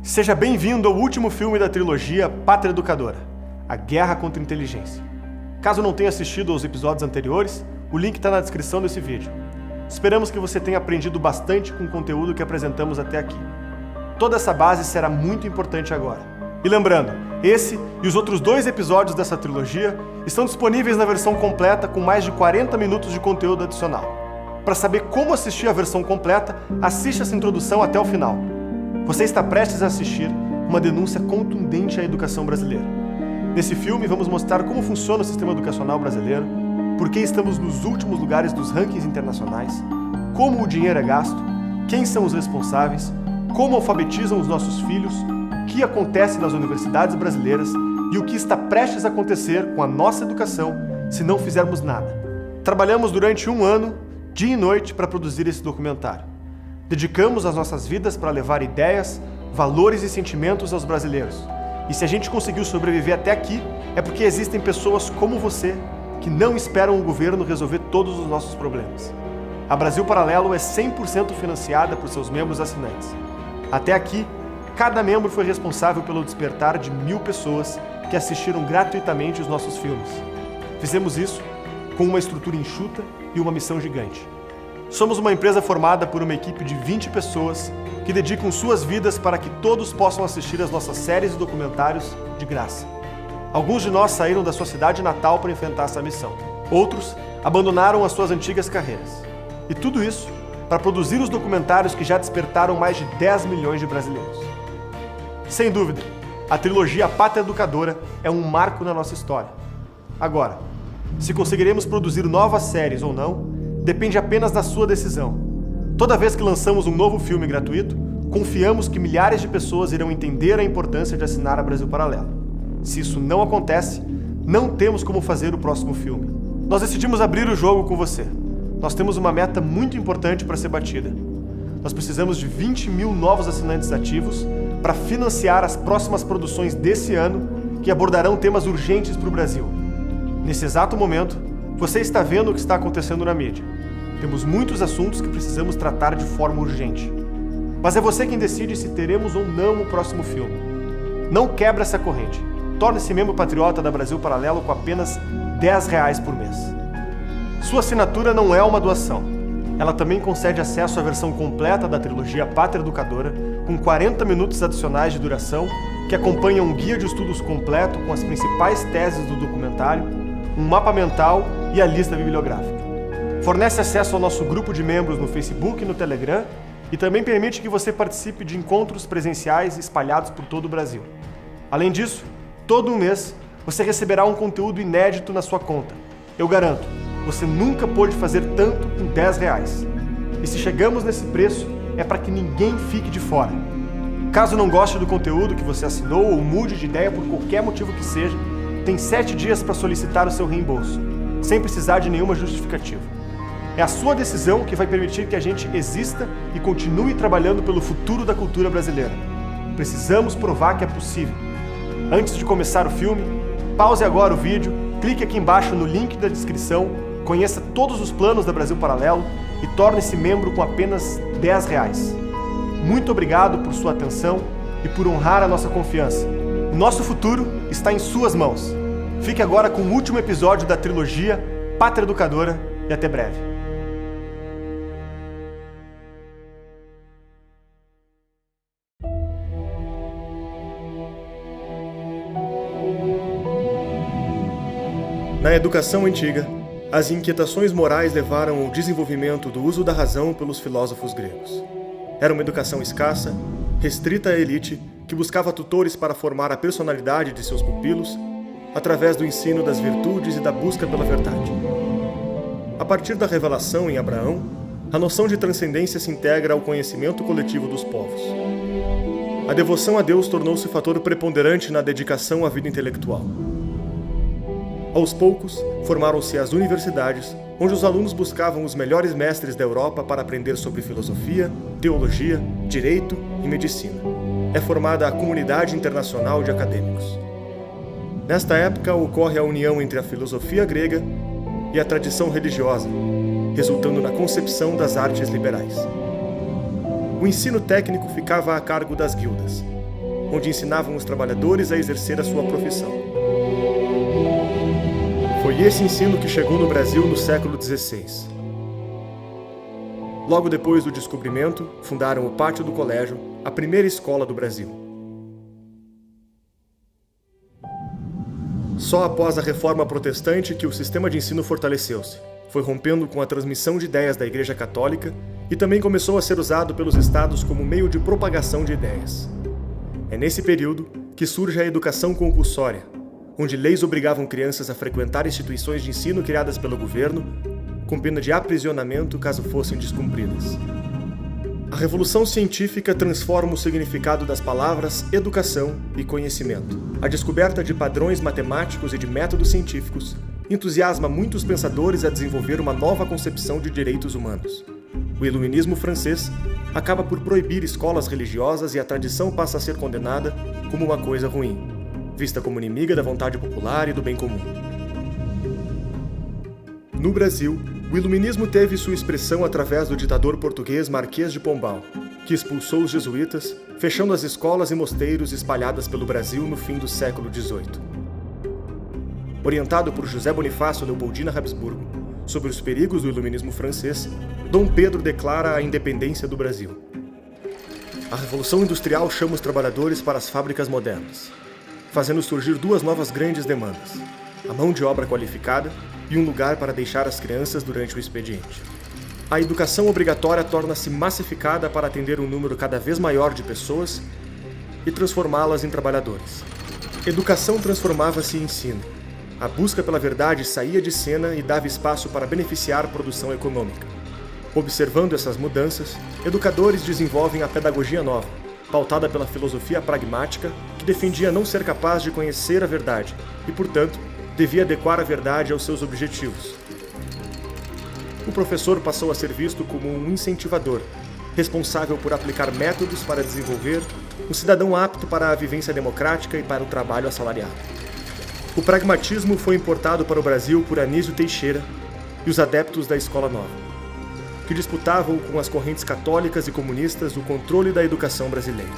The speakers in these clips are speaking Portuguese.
Seja bem-vindo ao último filme da trilogia Pátria Educadora, A Guerra contra a Inteligência. Caso não tenha assistido aos episódios anteriores, o link está na descrição desse vídeo. Esperamos que você tenha aprendido bastante com o conteúdo que apresentamos até aqui. Toda essa base será muito importante agora. E lembrando, esse e os outros 2 episódios dessa trilogia estão disponíveis na versão completa com mais de 40 minutos de conteúdo adicional. Para saber como assistir a versão completa, assista essa introdução até o final. Você está prestes a assistir uma denúncia contundente à educação brasileira. Nesse filme, vamos mostrar como funciona o sistema educacional brasileiro, por que estamos nos últimos lugares dos rankings internacionais, como o dinheiro é gasto, quem são os responsáveis, como alfabetizam os nossos filhos, o que acontece nas universidades brasileiras e o que está prestes a acontecer com a nossa educação se não fizermos nada. Trabalhamos durante 1 ano, dia e noite, para produzir esse documentário. Dedicamos as nossas vidas para levar ideias, valores e sentimentos aos brasileiros. E se a gente conseguiu sobreviver até aqui, é porque existem pessoas como você que não esperam o governo resolver todos os nossos problemas. A Brasil Paralelo é 100% financiada por seus membros assinantes. Até aqui, cada membro foi responsável pelo despertar de 1000 pessoas que assistiram gratuitamente os nossos filmes. Fizemos isso com uma estrutura enxuta e uma missão gigante. Somos uma empresa formada por uma equipe de 20 pessoas que dedicam suas vidas para que todos possam assistir às nossas séries e documentários de graça. Alguns de nós saíram da sua cidade natal para enfrentar essa missão. Outros abandonaram as suas antigas carreiras. E tudo isso para produzir os documentários que já despertaram mais de 10 milhões de brasileiros. Sem dúvida, a trilogia Pátria Educadora é um marco na nossa história. Agora, se conseguiremos produzir novas séries ou não, depende apenas da sua decisão. Toda vez que lançamos um novo filme gratuito, confiamos que milhares de pessoas irão entender a importância de assinar a Brasil Paralelo. Se isso não acontece, não temos como fazer o próximo filme. Nós decidimos abrir o jogo com você. Nós temos uma meta muito importante para ser batida. Nós precisamos de 20 mil novos assinantes ativos para financiar as próximas produções desse ano que abordarão temas urgentes para o Brasil. Nesse exato momento, você está vendo o que está acontecendo na mídia. Temos muitos assuntos que precisamos tratar de forma urgente. Mas é você quem decide se teremos ou não o próximo filme. Não quebre essa corrente. Torne-se membro patriota da Brasil Paralelo com apenas R$10 por mês. Sua assinatura não é uma doação. Ela também concede acesso à versão completa da trilogia Pátria Educadora, com 40 minutos adicionais de duração, que acompanha um guia de estudos completo com as principais teses do documentário, um mapa mental e a lista bibliográfica. Fornece acesso ao nosso grupo de membros no Facebook e no Telegram e também permite que você participe de encontros presenciais espalhados por todo o Brasil. Além disso, todo mês você receberá um conteúdo inédito na sua conta. Eu garanto, você nunca pôde fazer tanto com R$10. E se chegamos nesse preço, é para que ninguém fique de fora. Caso não goste do conteúdo que você assinou ou mude de ideia por qualquer motivo que seja, tem 7 dias para solicitar o seu reembolso, sem precisar de nenhuma justificativa. É a sua decisão que vai permitir que a gente exista e continue trabalhando pelo futuro da cultura brasileira. Precisamos provar que é possível. Antes de começar o filme, pause agora o vídeo, clique aqui embaixo no link da descrição, conheça todos os planos da Brasil Paralelo e torne-se membro com apenas R$10. Muito obrigado por sua atenção e por honrar a nossa confiança. O nosso futuro está em suas mãos. Fique agora com o último episódio da trilogia Pátria Educadora e até breve. Na educação antiga, as inquietações morais levaram ao desenvolvimento do uso da razão pelos filósofos gregos. Era uma educação escassa, restrita à elite, que buscava tutores para formar a personalidade de seus pupilos através do ensino das virtudes e da busca pela verdade. A partir da revelação em Abraão, a noção de transcendência se integra ao conhecimento coletivo dos povos. A devoção a Deus tornou-se fator preponderante na dedicação à vida intelectual. Aos poucos, formaram-se as universidades, onde os alunos buscavam os melhores mestres da Europa para aprender sobre filosofia, teologia, direito e medicina. É formada a Comunidade Internacional de Acadêmicos. Nesta época ocorre a união entre a filosofia grega e a tradição religiosa, resultando na concepção das artes liberais. O ensino técnico ficava a cargo das guildas. onde ensinavam os trabalhadores a exercer a sua profissão. Foi esse ensino que chegou no Brasil no século XVI. Logo depois do descobrimento, fundaram o Pátio do Colégio, a primeira escola do Brasil. Só após a Reforma Protestante que o sistema de ensino fortaleceu-se, foi rompendo com a transmissão de ideias da Igreja Católica e também começou a ser usado pelos estados como meio de propagação de ideias. É nesse período que surge a educação compulsória, onde leis obrigavam crianças a frequentar instituições de ensino criadas pelo governo, com pena de aprisionamento caso fossem descumpridas. A Revolução Científica transforma o significado das palavras educação e conhecimento. A descoberta de padrões matemáticos e de métodos científicos entusiasma muitos pensadores a desenvolver uma nova concepção de direitos humanos. O Iluminismo francês acaba por proibir escolas religiosas e a tradição passa a ser condenada como uma coisa ruim, vista como inimiga da vontade popular e do bem comum. No Brasil, o Iluminismo teve sua expressão através do ditador português Marquês de Pombal, que expulsou os jesuítas, fechando as escolas e mosteiros espalhadas pelo Brasil no fim do século XVIII. Orientado por José Bonifácio Leopoldina Habsburgo sobre os perigos do Iluminismo francês, Dom Pedro declara a independência do Brasil. A Revolução Industrial chama os trabalhadores para as fábricas modernas, fazendo surgir duas novas grandes demandas: a mão de obra qualificada e um lugar para deixar as crianças durante o expediente. A educação obrigatória torna-se massificada para atender um número cada vez maior de pessoas e transformá-las em trabalhadores. Educação transformava-se em ensino. A busca pela verdade saía de cena e dava espaço para beneficiar a produção econômica. Observando essas mudanças, educadores desenvolvem a pedagogia nova, pautada pela filosofia pragmática, que defendia não ser capaz de conhecer a verdade e, portanto, devia adequar a verdade aos seus objetivos. O professor passou a ser visto como um incentivador, responsável por aplicar métodos para desenvolver um cidadão apto para a vivência democrática e para o trabalho assalariado. O pragmatismo foi importado para o Brasil por Anísio Teixeira e os adeptos da Escola Nova, que disputavam com as correntes católicas e comunistas o controle da educação brasileira.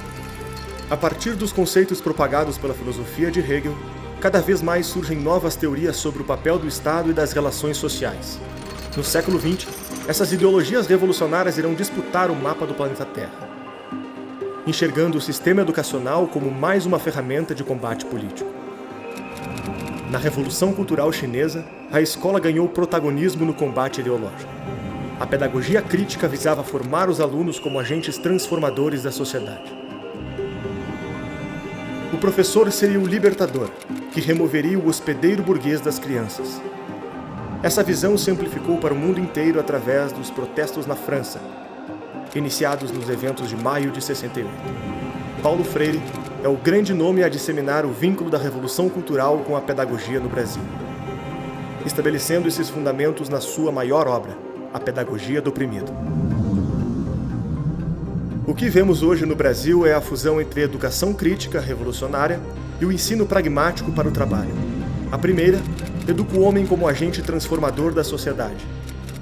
A partir dos conceitos propagados pela filosofia de Hegel, cada vez mais surgem novas teorias sobre o papel do Estado e das relações sociais. No século XX, essas ideologias revolucionárias irão disputar o mapa do planeta Terra, enxergando o sistema educacional como mais uma ferramenta de combate político. Na Revolução Cultural Chinesa, a escola ganhou protagonismo no combate ideológico. A pedagogia crítica visava formar os alunos como agentes transformadores da sociedade. O professor seria o libertador, que removeria o hospedeiro burguês das crianças. Essa visão se amplificou para o mundo inteiro através dos protestos na França, iniciados nos eventos de maio de 68. Paulo Freire é o grande nome a disseminar o vínculo da Revolução Cultural com a pedagogia no Brasil, estabelecendo esses fundamentos na sua maior obra, A Pedagogia do Oprimido. O que vemos hoje no Brasil é a fusão entre a educação crítica revolucionária e o ensino pragmático para o trabalho. A primeira educa o homem como agente transformador da sociedade,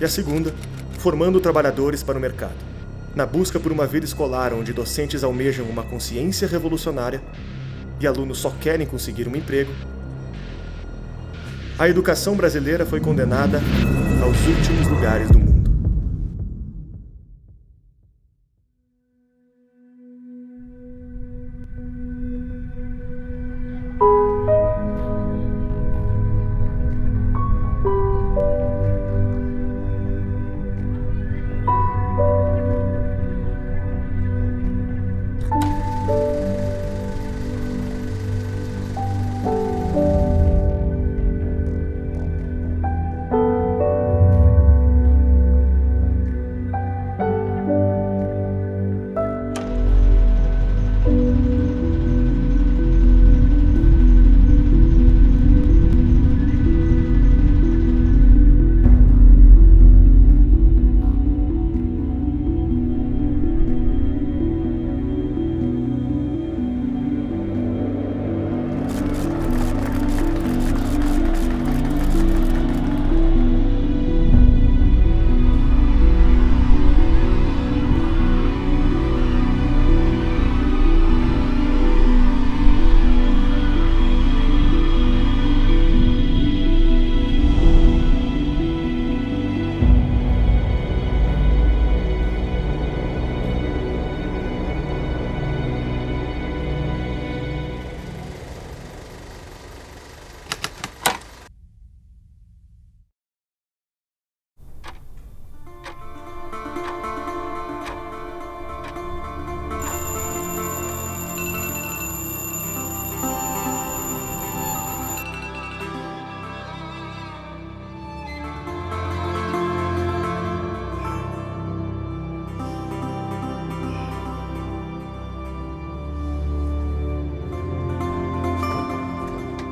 e a segunda, formando trabalhadores para o mercado. Na busca por uma vida escolar onde docentes almejam uma consciência revolucionária e alunos só querem conseguir um emprego, a educação brasileira foi condenada aos últimos lugares do mundo.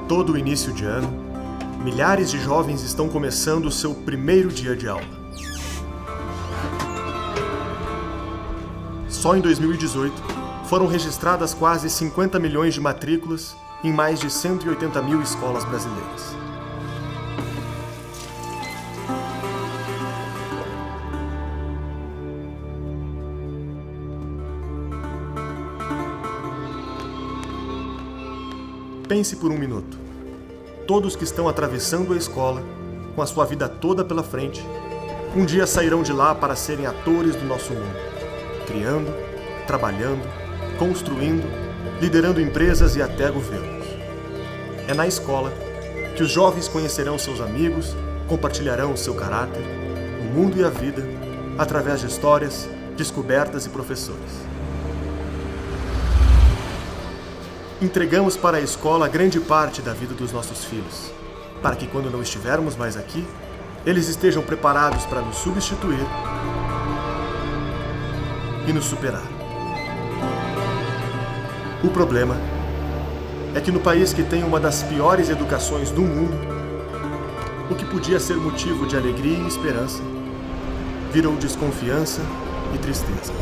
Todo início de ano, milhares de jovens estão começando o seu primeiro dia de aula. Só em 2018, foram registradas quase 50 milhões de matrículas em mais de 180 mil escolas brasileiras. Pense por um minuto. Todos que estão atravessando a escola, com a sua vida toda pela frente, um dia sairão de lá para serem atores do nosso mundo, criando, trabalhando, construindo, liderando empresas e até governos. É na escola que os jovens conhecerão seus amigos, compartilharão seu caráter, o mundo e a vida, através de histórias, descobertas e professores. Entregamos para a escola grande parte da vida dos nossos filhos, para que quando não estivermos mais aqui, eles estejam preparados para nos substituir e nos superar. O problema é que no país que tem uma das piores educações do mundo, o que podia ser motivo de alegria e esperança, virou desconfiança e tristeza.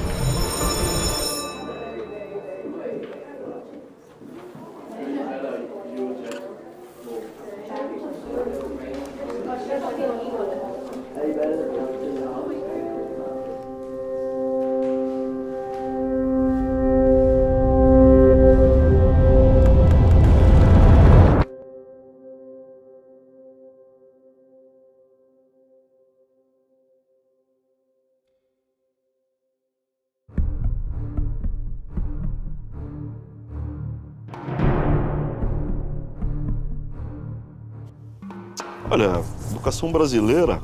Olha, a educação brasileira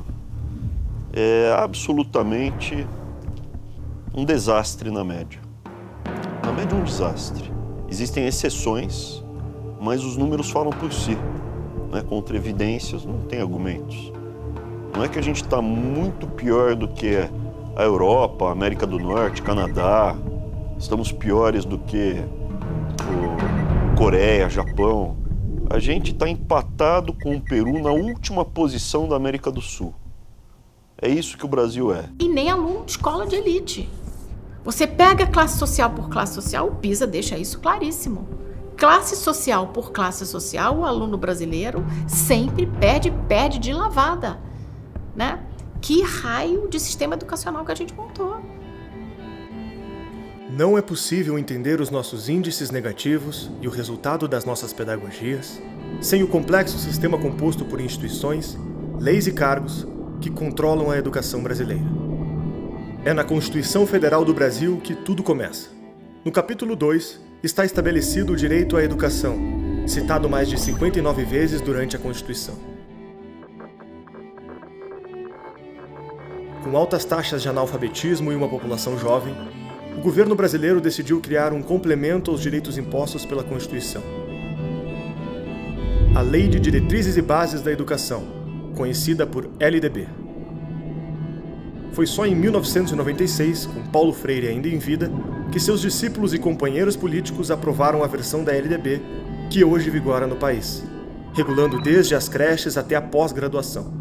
é absolutamente um desastre na média. Na média é um desastre. Existem exceções, mas os números falam por si, né? Contra evidências, não tem argumentos. Não é que a gente está muito pior do que a Europa, a América do Norte, Canadá. Estamos piores do que Coreia, Japão. A gente está empatado com o Peru na última posição da América do Sul. É isso que o Brasil é. E nem aluno de escola de elite. Você pega classe social por classe social, o PISA deixa isso claríssimo. Classe social por classe social, o aluno brasileiro sempre perde de lavada, né? Que raio de sistema educacional que a gente montou? Não é possível entender os nossos índices negativos e o resultado das nossas pedagogias sem o complexo sistema composto por instituições, leis e cargos que controlam a educação brasileira. É na Constituição Federal do Brasil que tudo começa. No capítulo 2, está estabelecido o direito à educação, citado mais de 59 vezes durante a Constituição. Com altas taxas de analfabetismo e uma população jovem, o governo brasileiro decidiu criar um complemento aos direitos impostos pela Constituição. A Lei de Diretrizes e Bases da Educação, conhecida por LDB. Foi só em 1996, com Paulo Freire ainda em vida, que seus discípulos e companheiros políticos aprovaram a versão da LDB que hoje vigora no país, regulando desde as creches até a pós-graduação.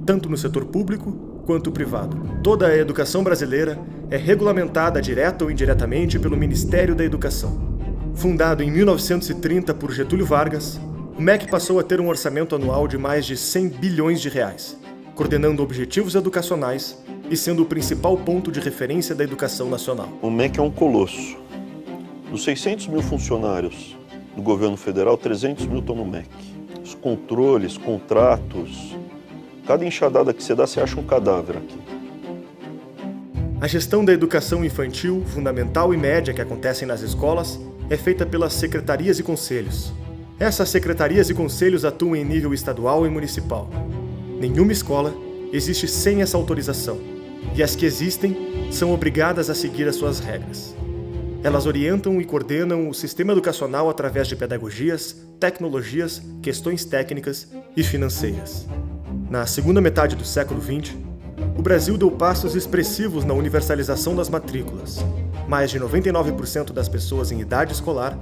Tanto no setor público quanto privado. Toda a educação brasileira é regulamentada direta ou indiretamente pelo Ministério da Educação. Fundado em 1930 por Getúlio Vargas, o MEC passou a ter um orçamento anual de mais de 100 bilhões de reais, coordenando objetivos educacionais e sendo o principal ponto de referência da educação nacional. O MEC é um colosso. Dos 600 mil funcionários do governo federal, 300 mil estão no MEC. Os controles, contratos, cada enxadada que você dá, você acha um cadáver aqui. A gestão da educação infantil, fundamental e média que acontecem nas escolas é feita pelas secretarias e conselhos. Essas secretarias e conselhos atuam em nível estadual e municipal. Nenhuma escola existe sem essa autorização, e as que existem são obrigadas a seguir as suas regras. Elas orientam e coordenam o sistema educacional através de pedagogias, tecnologias, questões técnicas e financeiras. Na segunda metade do século XX, o Brasil deu passos expressivos na universalização das matrículas. Mais de 99% das pessoas em idade escolar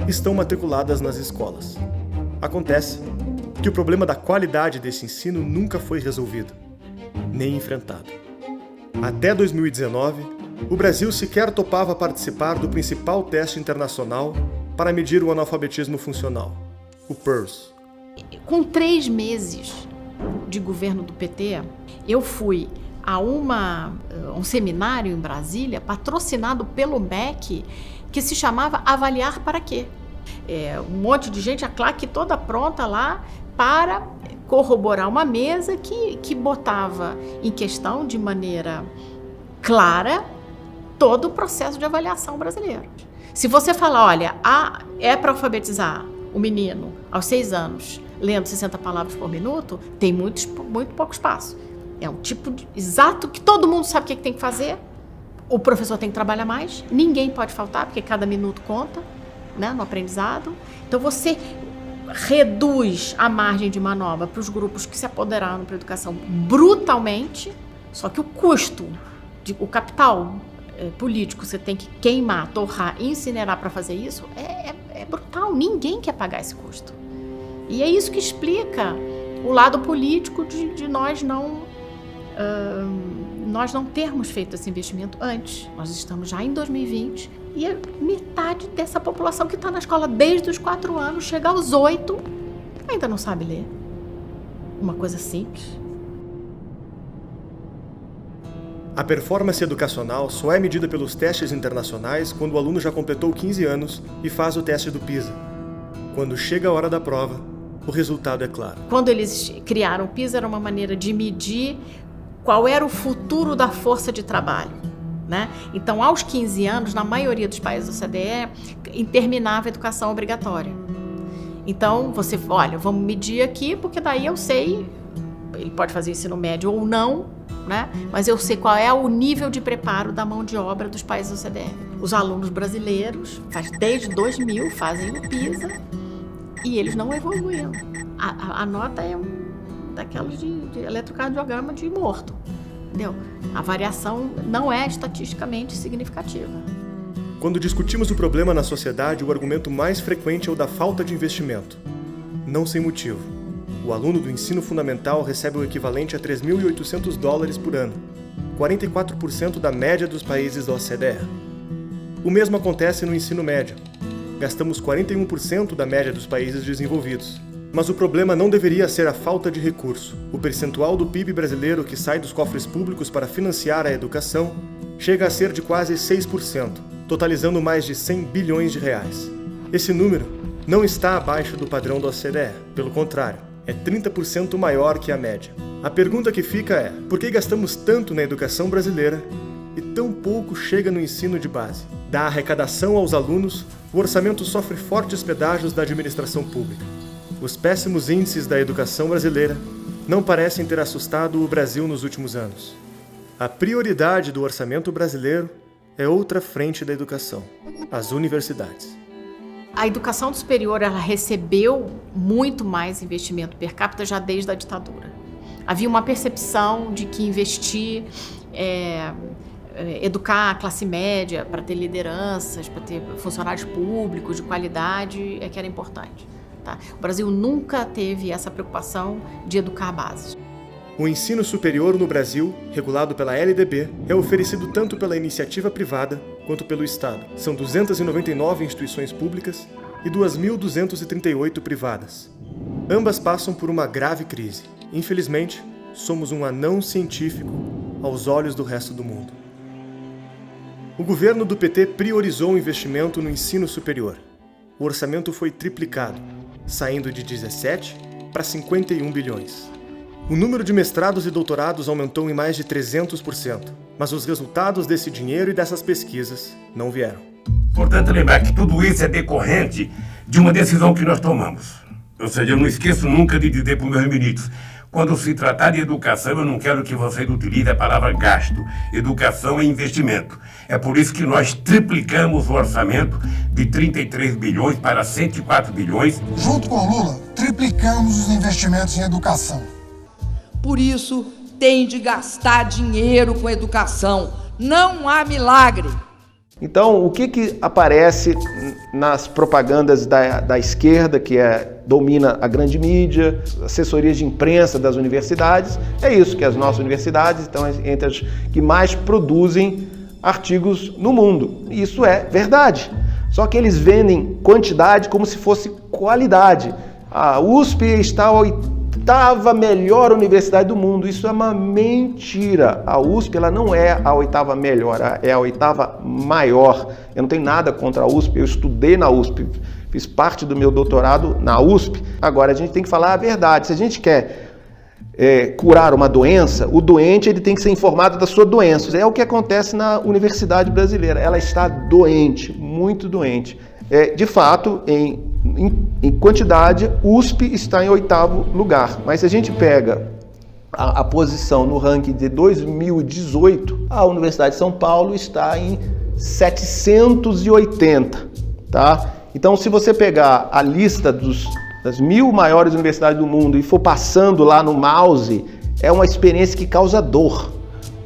estão matriculadas nas escolas. Acontece que o problema da qualidade desse ensino nunca foi resolvido, nem enfrentado. Até 2019, o Brasil sequer topava participar do principal teste internacional para medir o analfabetismo funcional, o PIRLS. Com 3 meses de governo do PT, eu fui a um seminário em Brasília, patrocinado pelo MEC, que se chamava Avaliar para Quê? Um monte de gente, a claque toda pronta lá para corroborar uma mesa que botava em questão de maneira clara todo o processo de avaliação brasileiro. Se você falar, olha, é para alfabetizar o menino aos 6 anos, lendo 60 palavras por minuto, tem muito pouco espaço. É um tipo exato que todo mundo sabe o que tem que fazer. O professor tem que trabalhar mais, ninguém pode faltar, porque cada minuto conta, né, no aprendizado. Então você reduz a margem de manobra para os grupos que se apoderaram para a educação brutalmente, só que o custo, o capital político você tem que queimar, torrar, incinerar para fazer isso, é brutal, ninguém quer pagar esse custo. E é isso que explica o lado político de nós não termos feito esse investimento antes. Nós estamos já em 2020 e metade dessa população que está na escola desde os 4 anos, chega aos 8, ainda não sabe ler. Uma coisa simples. A performance educacional só é medida pelos testes internacionais quando o aluno já completou 15 anos e faz o teste do PISA. Quando chega a hora da prova, o resultado é claro. Quando eles criaram o PISA, era uma maneira de medir qual era o futuro da força de trabalho, né? Então, aos 15 anos, na maioria dos países da OCDE, terminava a educação obrigatória. Então, você, olha, vamos medir aqui, porque daí eu sei, ele pode fazer ensino médio ou não, né? Mas eu sei qual é o nível de preparo da mão de obra dos países da OCDE. Os alunos brasileiros, desde 2000, fazem o PISA e eles não evoluíam. A nota é daquelas de eletrocardiograma de morto, entendeu? A variação não é estatisticamente significativa. Quando discutimos o problema na sociedade, o argumento mais frequente é o da falta de investimento. Não sem motivo. O aluno do ensino fundamental recebe o equivalente a $3.800 por ano, 44% da média dos países da OCDE. O mesmo acontece no ensino médio. Gastamos 41% da média dos países desenvolvidos. Mas o problema não deveria ser a falta de recurso. O percentual do PIB brasileiro que sai dos cofres públicos para financiar a educação chega a ser de quase 6%, totalizando mais de 100 bilhões de reais. Esse número não está abaixo do padrão da OCDE, pelo contrário, é 30% maior que a média. A pergunta que fica é, por que gastamos tanto na educação brasileira e tão pouco chega no ensino de base? Da arrecadação aos alunos, o orçamento sofre fortes pedágios da administração pública. Os péssimos índices da educação brasileira não parecem ter assustado o Brasil nos últimos anos. A prioridade do orçamento brasileiro é outra frente da educação, as universidades. A educação superior ela recebeu muito mais investimento per capita já desde a ditadura. Havia uma percepção de que investir, educar a classe média para ter lideranças, para ter funcionários públicos de qualidade, que era importante. Tá? O Brasil nunca teve essa preocupação de educar a base. O ensino superior no Brasil, regulado pela LDB, é oferecido tanto pela iniciativa privada quanto pelo Estado. São 299 instituições públicas e 2.238 privadas. Ambas passam por uma grave crise. Infelizmente, somos um anão científico aos olhos do resto do mundo. O governo do PT priorizou o investimento no ensino superior. O orçamento foi triplicado, saindo de 17 para 51 bilhões. O número de mestrados e doutorados aumentou em mais de 300%, mas os resultados desse dinheiro e dessas pesquisas não vieram. Importante lembrar que tudo isso é decorrente de uma decisão que nós tomamos. Ou seja, eu não esqueço nunca de dizer para os meus ministros, quando se tratar de educação, eu não quero que vocês utilizem a palavra gasto. Educação é investimento. É por isso que nós triplicamos o orçamento de 33 bilhões para 104 bilhões. Junto com o Lula, triplicamos os investimentos em educação. Por isso, tem de gastar dinheiro com educação. Não há milagre. Então, o que aparece nas propagandas da esquerda, que domina a grande mídia, assessorias de imprensa das universidades? É isso, que as nossas universidades estão entre as que mais produzem artigos no mundo. Isso é verdade. Só que eles vendem quantidade como se fosse qualidade. A USP está a 8ª melhor universidade do mundo. Isso é uma mentira. A USP ela não é a 8ª melhor, é a 8ª maior. Eu não tenho nada contra a USP, eu estudei na USP, fiz parte do meu doutorado na USP. Agora, a gente tem que falar a verdade. Se a gente quer curar uma doença, o doente ele tem que ser informado da sua doença. É o que acontece na universidade brasileira. Ela está doente, muito doente. De fato, em quantidade, USP está em 8º lugar. Mas se a gente pega a posição no ranking de 2018, a Universidade de São Paulo está em 780, tá? Então, se você pegar a lista das 1000 maiores universidades do mundo e for passando lá no mouse, é uma experiência que causa dor.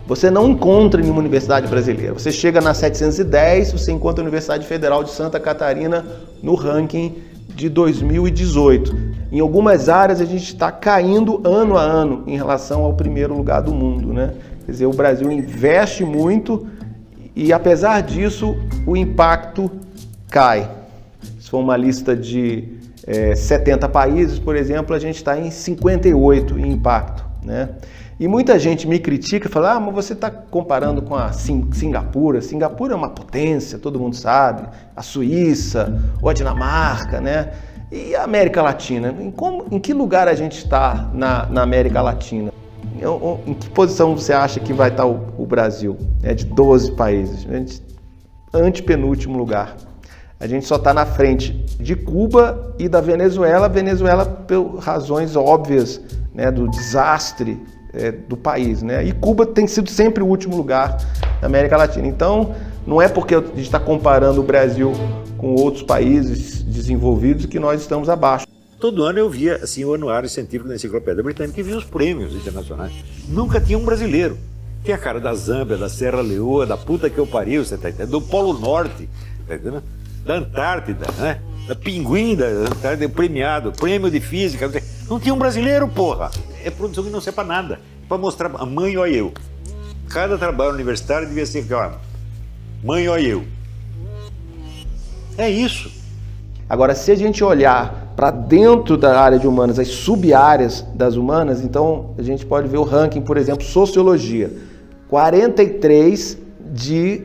Você não encontra em nenhuma universidade brasileira. Você chega na 710, você encontra a Universidade Federal de Santa Catarina no ranking de 2018. Em algumas áreas a gente está caindo ano a ano em relação ao primeiro lugar do mundo, né? Quer dizer, o Brasil investe muito e apesar disso o impacto cai. Se for uma lista de 70 países, por exemplo, a gente está em 58 em impacto, né? E muita gente me critica e fala, mas você está comparando com a Singapura. Singapura é uma potência, todo mundo sabe. A Suíça, ou a Dinamarca, né? E a América Latina? Em que lugar a gente está na América Latina? Em que posição você acha que vai estar o Brasil? De 12 países. Antepenúltimo lugar. A gente só está na frente de Cuba e da Venezuela. Venezuela por razões óbvias, né, do desastre do país, né? E Cuba tem sido sempre o último lugar na América Latina. Então, não é porque a gente está comparando o Brasil com outros países desenvolvidos que nós estamos abaixo. Todo ano eu via assim, o anuário científico da Enciclopédia Britânica e via os prêmios internacionais. Nunca tinha um brasileiro. Tinha a cara da Zâmbia, da Serra Leoa, da puta que eu pariu, você tá entendendo? Do Polo Norte, tá entendendo? Da Antártida, né? Da Pinguim da Antártida, premiado, prêmio de física. Não tinha um brasileiro, porra. É produção que não serve pra nada. Pra mostrar a mãe, ó eu. Cada trabalho universitário devia ser, ó, mãe, ó eu. É isso. Agora, se a gente olhar para dentro da área de humanas, as sub-áreas das humanas, então a gente pode ver o ranking, por exemplo, sociologia. 43 de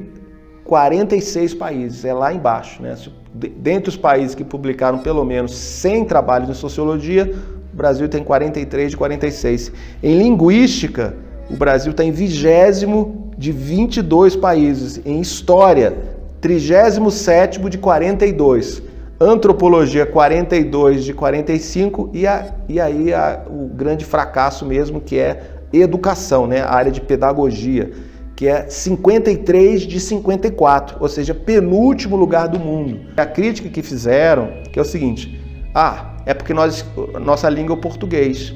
46 países, é lá embaixo, né? Dentre os países que publicaram pelo menos 100 trabalhos em sociologia, o Brasil tem 43 de 46. Em linguística, o Brasil está em 20º de 22 países. Em história, 37º de 42. Antropologia, 42 de 45. E aí o grande fracasso mesmo, que é educação, né? A área de pedagogia, que é 53 de 54, ou seja, penúltimo lugar do mundo. A crítica que fizeram, que é o seguinte, é porque nossa língua é o português.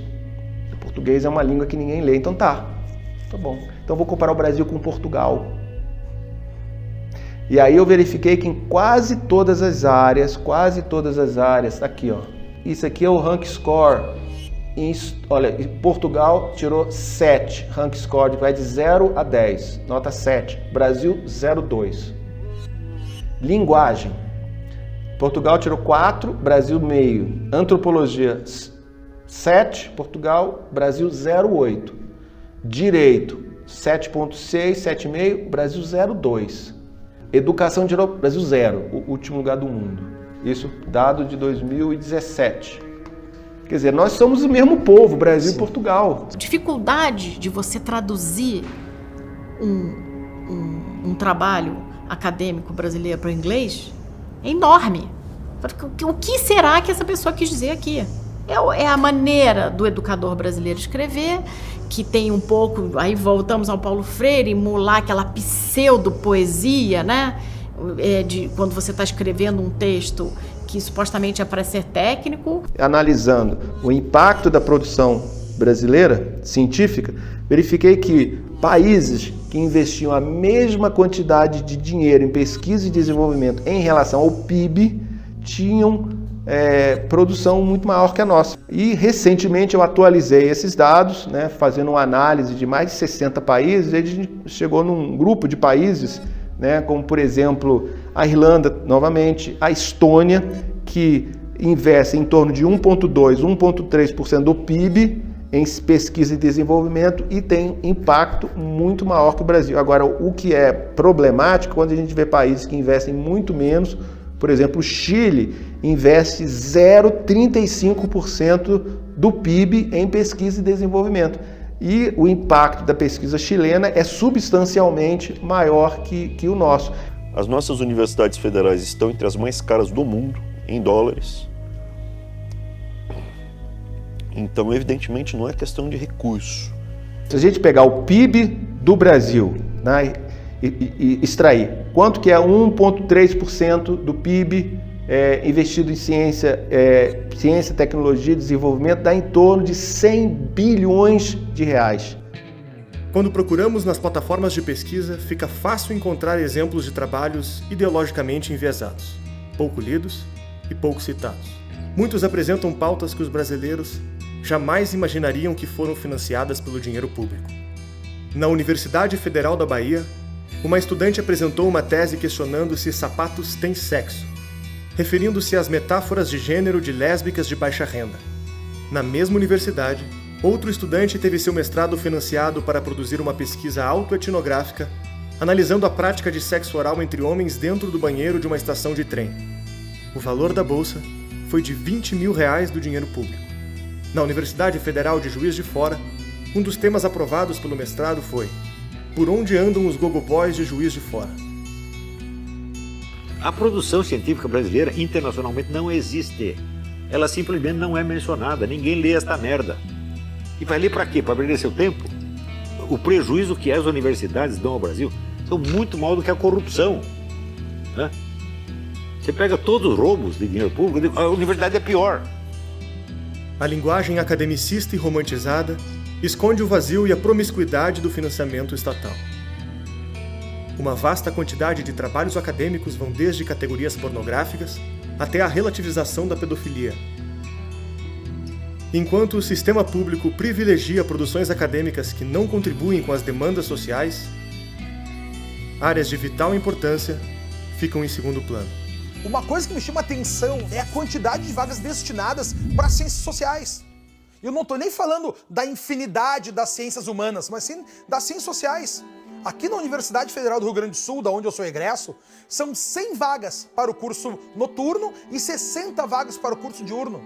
O português é uma língua que ninguém lê, então tá bom. Então vou comparar o Brasil com Portugal. E aí eu verifiquei que em quase todas as áreas, tá aqui, ó. Isso aqui é o rank score. Olha, Portugal tirou 7, rank score, vai de 0 a 10, nota 7. Brasil, 0,2. Linguagem. Portugal tirou 4, Brasil meio. Antropologia, 7, Portugal, Brasil 0,8. Direito, 7,6, 7,5, Brasil 0,2. Educação tirou Brasil 0, o último lugar do mundo. Isso dado de 2017. Quer dizer, nós somos o mesmo povo, Brasil e Portugal. A dificuldade de você traduzir um trabalho acadêmico brasileiro para o inglês é enorme. O que será que essa pessoa quis dizer aqui? É a maneira do educador brasileiro escrever, que tem um pouco, aí voltamos ao Paulo Freire, emular aquela pseudo-poesia, né? Quando você está escrevendo um texto que supostamente é para ser técnico. Analisando o impacto da produção brasileira, científica, verifiquei que países que investiam a mesma quantidade de dinheiro em pesquisa e desenvolvimento em relação ao PIB tinham produção muito maior que a nossa. E recentemente eu atualizei esses dados, né, fazendo uma análise de mais de 60 países, e a gente chegou num grupo de países, né, como por exemplo a Irlanda, novamente, a Estônia, que investe em torno de 1,2%, 1,3% do PIB em pesquisa e desenvolvimento e tem impacto muito maior que o Brasil. Agora, o que é problemático quando a gente vê países que investem muito menos, por exemplo, o Chile investe 0,35% do PIB em pesquisa e desenvolvimento. E o impacto da pesquisa chilena é substancialmente maior que o nosso. As nossas universidades federais estão entre as mais caras do mundo, em dólares. Então, evidentemente, não é questão de recurso. Se a gente pegar o PIB do Brasil, né, e extrair quanto que é 1,3% do PIB investido em ciência, tecnologia e desenvolvimento, dá em torno de 100 bilhões de reais. Quando procuramos nas plataformas de pesquisa, fica fácil encontrar exemplos de trabalhos ideologicamente enviesados, pouco lidos e pouco citados. Muitos apresentam pautas que os brasileiros jamais imaginariam que foram financiadas pelo dinheiro público. Na Universidade Federal da Bahia, uma estudante apresentou uma tese questionando se sapatos têm sexo, referindo-se às metáforas de gênero de lésbicas de baixa renda. Na mesma universidade, outro estudante teve seu mestrado financiado para produzir uma pesquisa autoetnográfica, analisando a prática de sexo oral entre homens dentro do banheiro de uma estação de trem. O valor da bolsa foi de R$20 mil do dinheiro público. Na Universidade Federal de Juiz de Fora, um dos temas aprovados pelo mestrado foi Por onde andam os gogoboys de Juiz de Fora? A produção científica brasileira internacionalmente não existe. Ela simplesmente não é mencionada. Ninguém lê esta merda. E vai ler para quê? Para perder seu tempo? O prejuízo que as universidades dão ao Brasil são muito maior do que a corrupção, né? Você pega todos os roubos de dinheiro público, a universidade é pior. A linguagem academicista e romantizada esconde o vazio e a promiscuidade do financiamento estatal. Uma vasta quantidade de trabalhos acadêmicos vão desde categorias pornográficas até a relativização da pedofilia. Enquanto o sistema público privilegia produções acadêmicas que não contribuem com as demandas sociais, áreas de vital importância ficam em segundo plano. Uma coisa que me chama a atenção é a quantidade de vagas destinadas para ciências sociais. Eu não estou nem falando da infinidade das ciências humanas, mas sim das ciências sociais. Aqui na Universidade Federal do Rio Grande do Sul, da onde eu sou egresso, são 100 vagas para o curso noturno e 60 vagas para o curso diurno.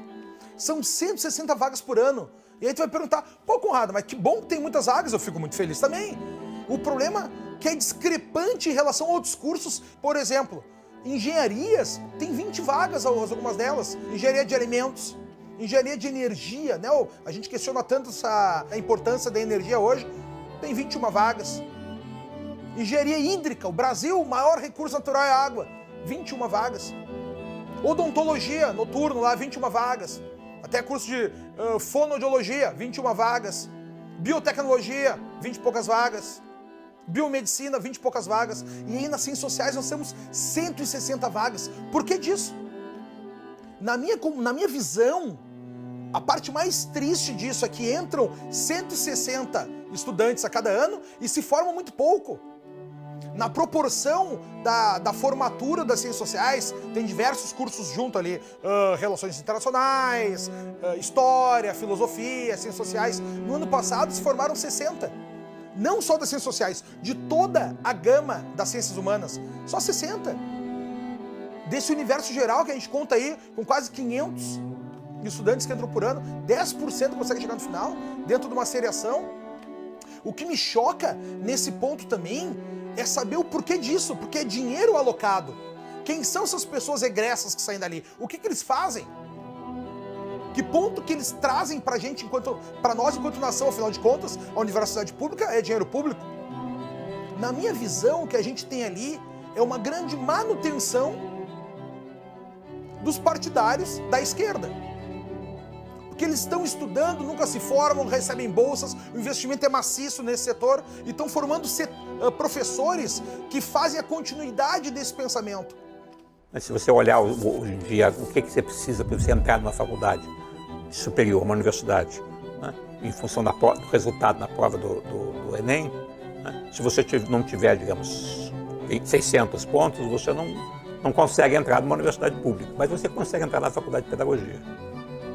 São 160 vagas por ano. E aí tu vai perguntar, pô, Conrado, mas que bom que tem muitas vagas, eu fico muito feliz também. O problema é que é discrepante em relação a outros cursos, por exemplo, engenharias, tem 20 vagas, algumas delas, engenharia de alimentos, engenharia de energia, né? A gente questiona tanto a importância da energia hoje, tem 21 vagas. Engenharia hídrica, o Brasil, o maior recurso natural é a água, 21 vagas. Odontologia, noturno lá, 21 vagas. Até curso de fonoaudiologia, 21 vagas. Biotecnologia, 20 e poucas vagas. Biomedicina, 20 e poucas vagas. E aí nas ciências sociais nós temos 160 vagas. Por que disso? Na minha visão, a parte mais triste disso é que entram 160 estudantes a cada ano e se formam muito pouco. Na proporção da formatura das ciências sociais, tem diversos cursos junto ali, relações internacionais, história, filosofia, ciências sociais. No ano passado se formaram 60. Não só das ciências sociais, de toda a gama das ciências humanas, só 60. Desse universo geral que a gente conta aí, com quase 500 estudantes que entram por ano, 10% conseguem chegar no final, dentro de uma seriação. O que me choca nesse ponto também é saber o porquê disso, porque é dinheiro alocado. Quem são essas pessoas egressas que saem dali? O que eles fazem? Que ponto que eles trazem pra gente, pra nós enquanto nação? Afinal de contas, a universidade pública é dinheiro público. Na minha visão, o que a gente tem ali é uma grande manutenção dos partidários da esquerda. Porque porque eles estão estudando, nunca se formam, recebem bolsas, o investimento é maciço nesse setor e estão formando professores que fazem a continuidade desse pensamento. Mas se você olhar hoje em dia, o que você precisa para você entrar numa faculdade superior, uma universidade, né? Em função do resultado na prova do Enem, né? Se você não tiver, digamos, 600 pontos, você não consegue entrar numa universidade pública, mas você consegue entrar na faculdade de pedagogia.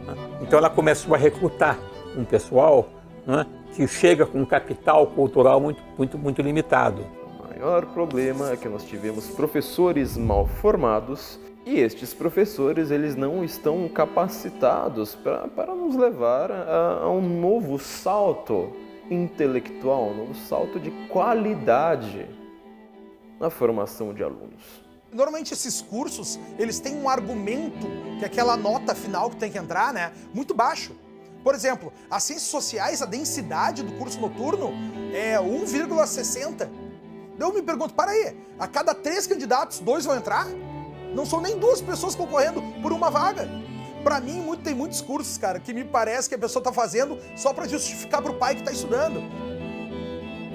Né? Então ela começou a recrutar um pessoal, né, que chega com um capital cultural muito limitado. O maior problema é que nós tivemos professores mal formados e estes professores eles não estão capacitados para nos levar a um novo salto intelectual, um novo salto de qualidade na formação de alunos. Normalmente esses cursos, eles têm um argumento, que é aquela nota final que tem que entrar, né, muito baixo. Por exemplo, as ciências sociais, a densidade do curso noturno é 1,60. Eu me pergunto, para aí, a cada 3 candidatos, 2 vão entrar? Não são nem 2 pessoas concorrendo por uma vaga. Para mim, tem muitos cursos, cara, que me parece que a pessoa está fazendo só para justificar para o pai que está estudando.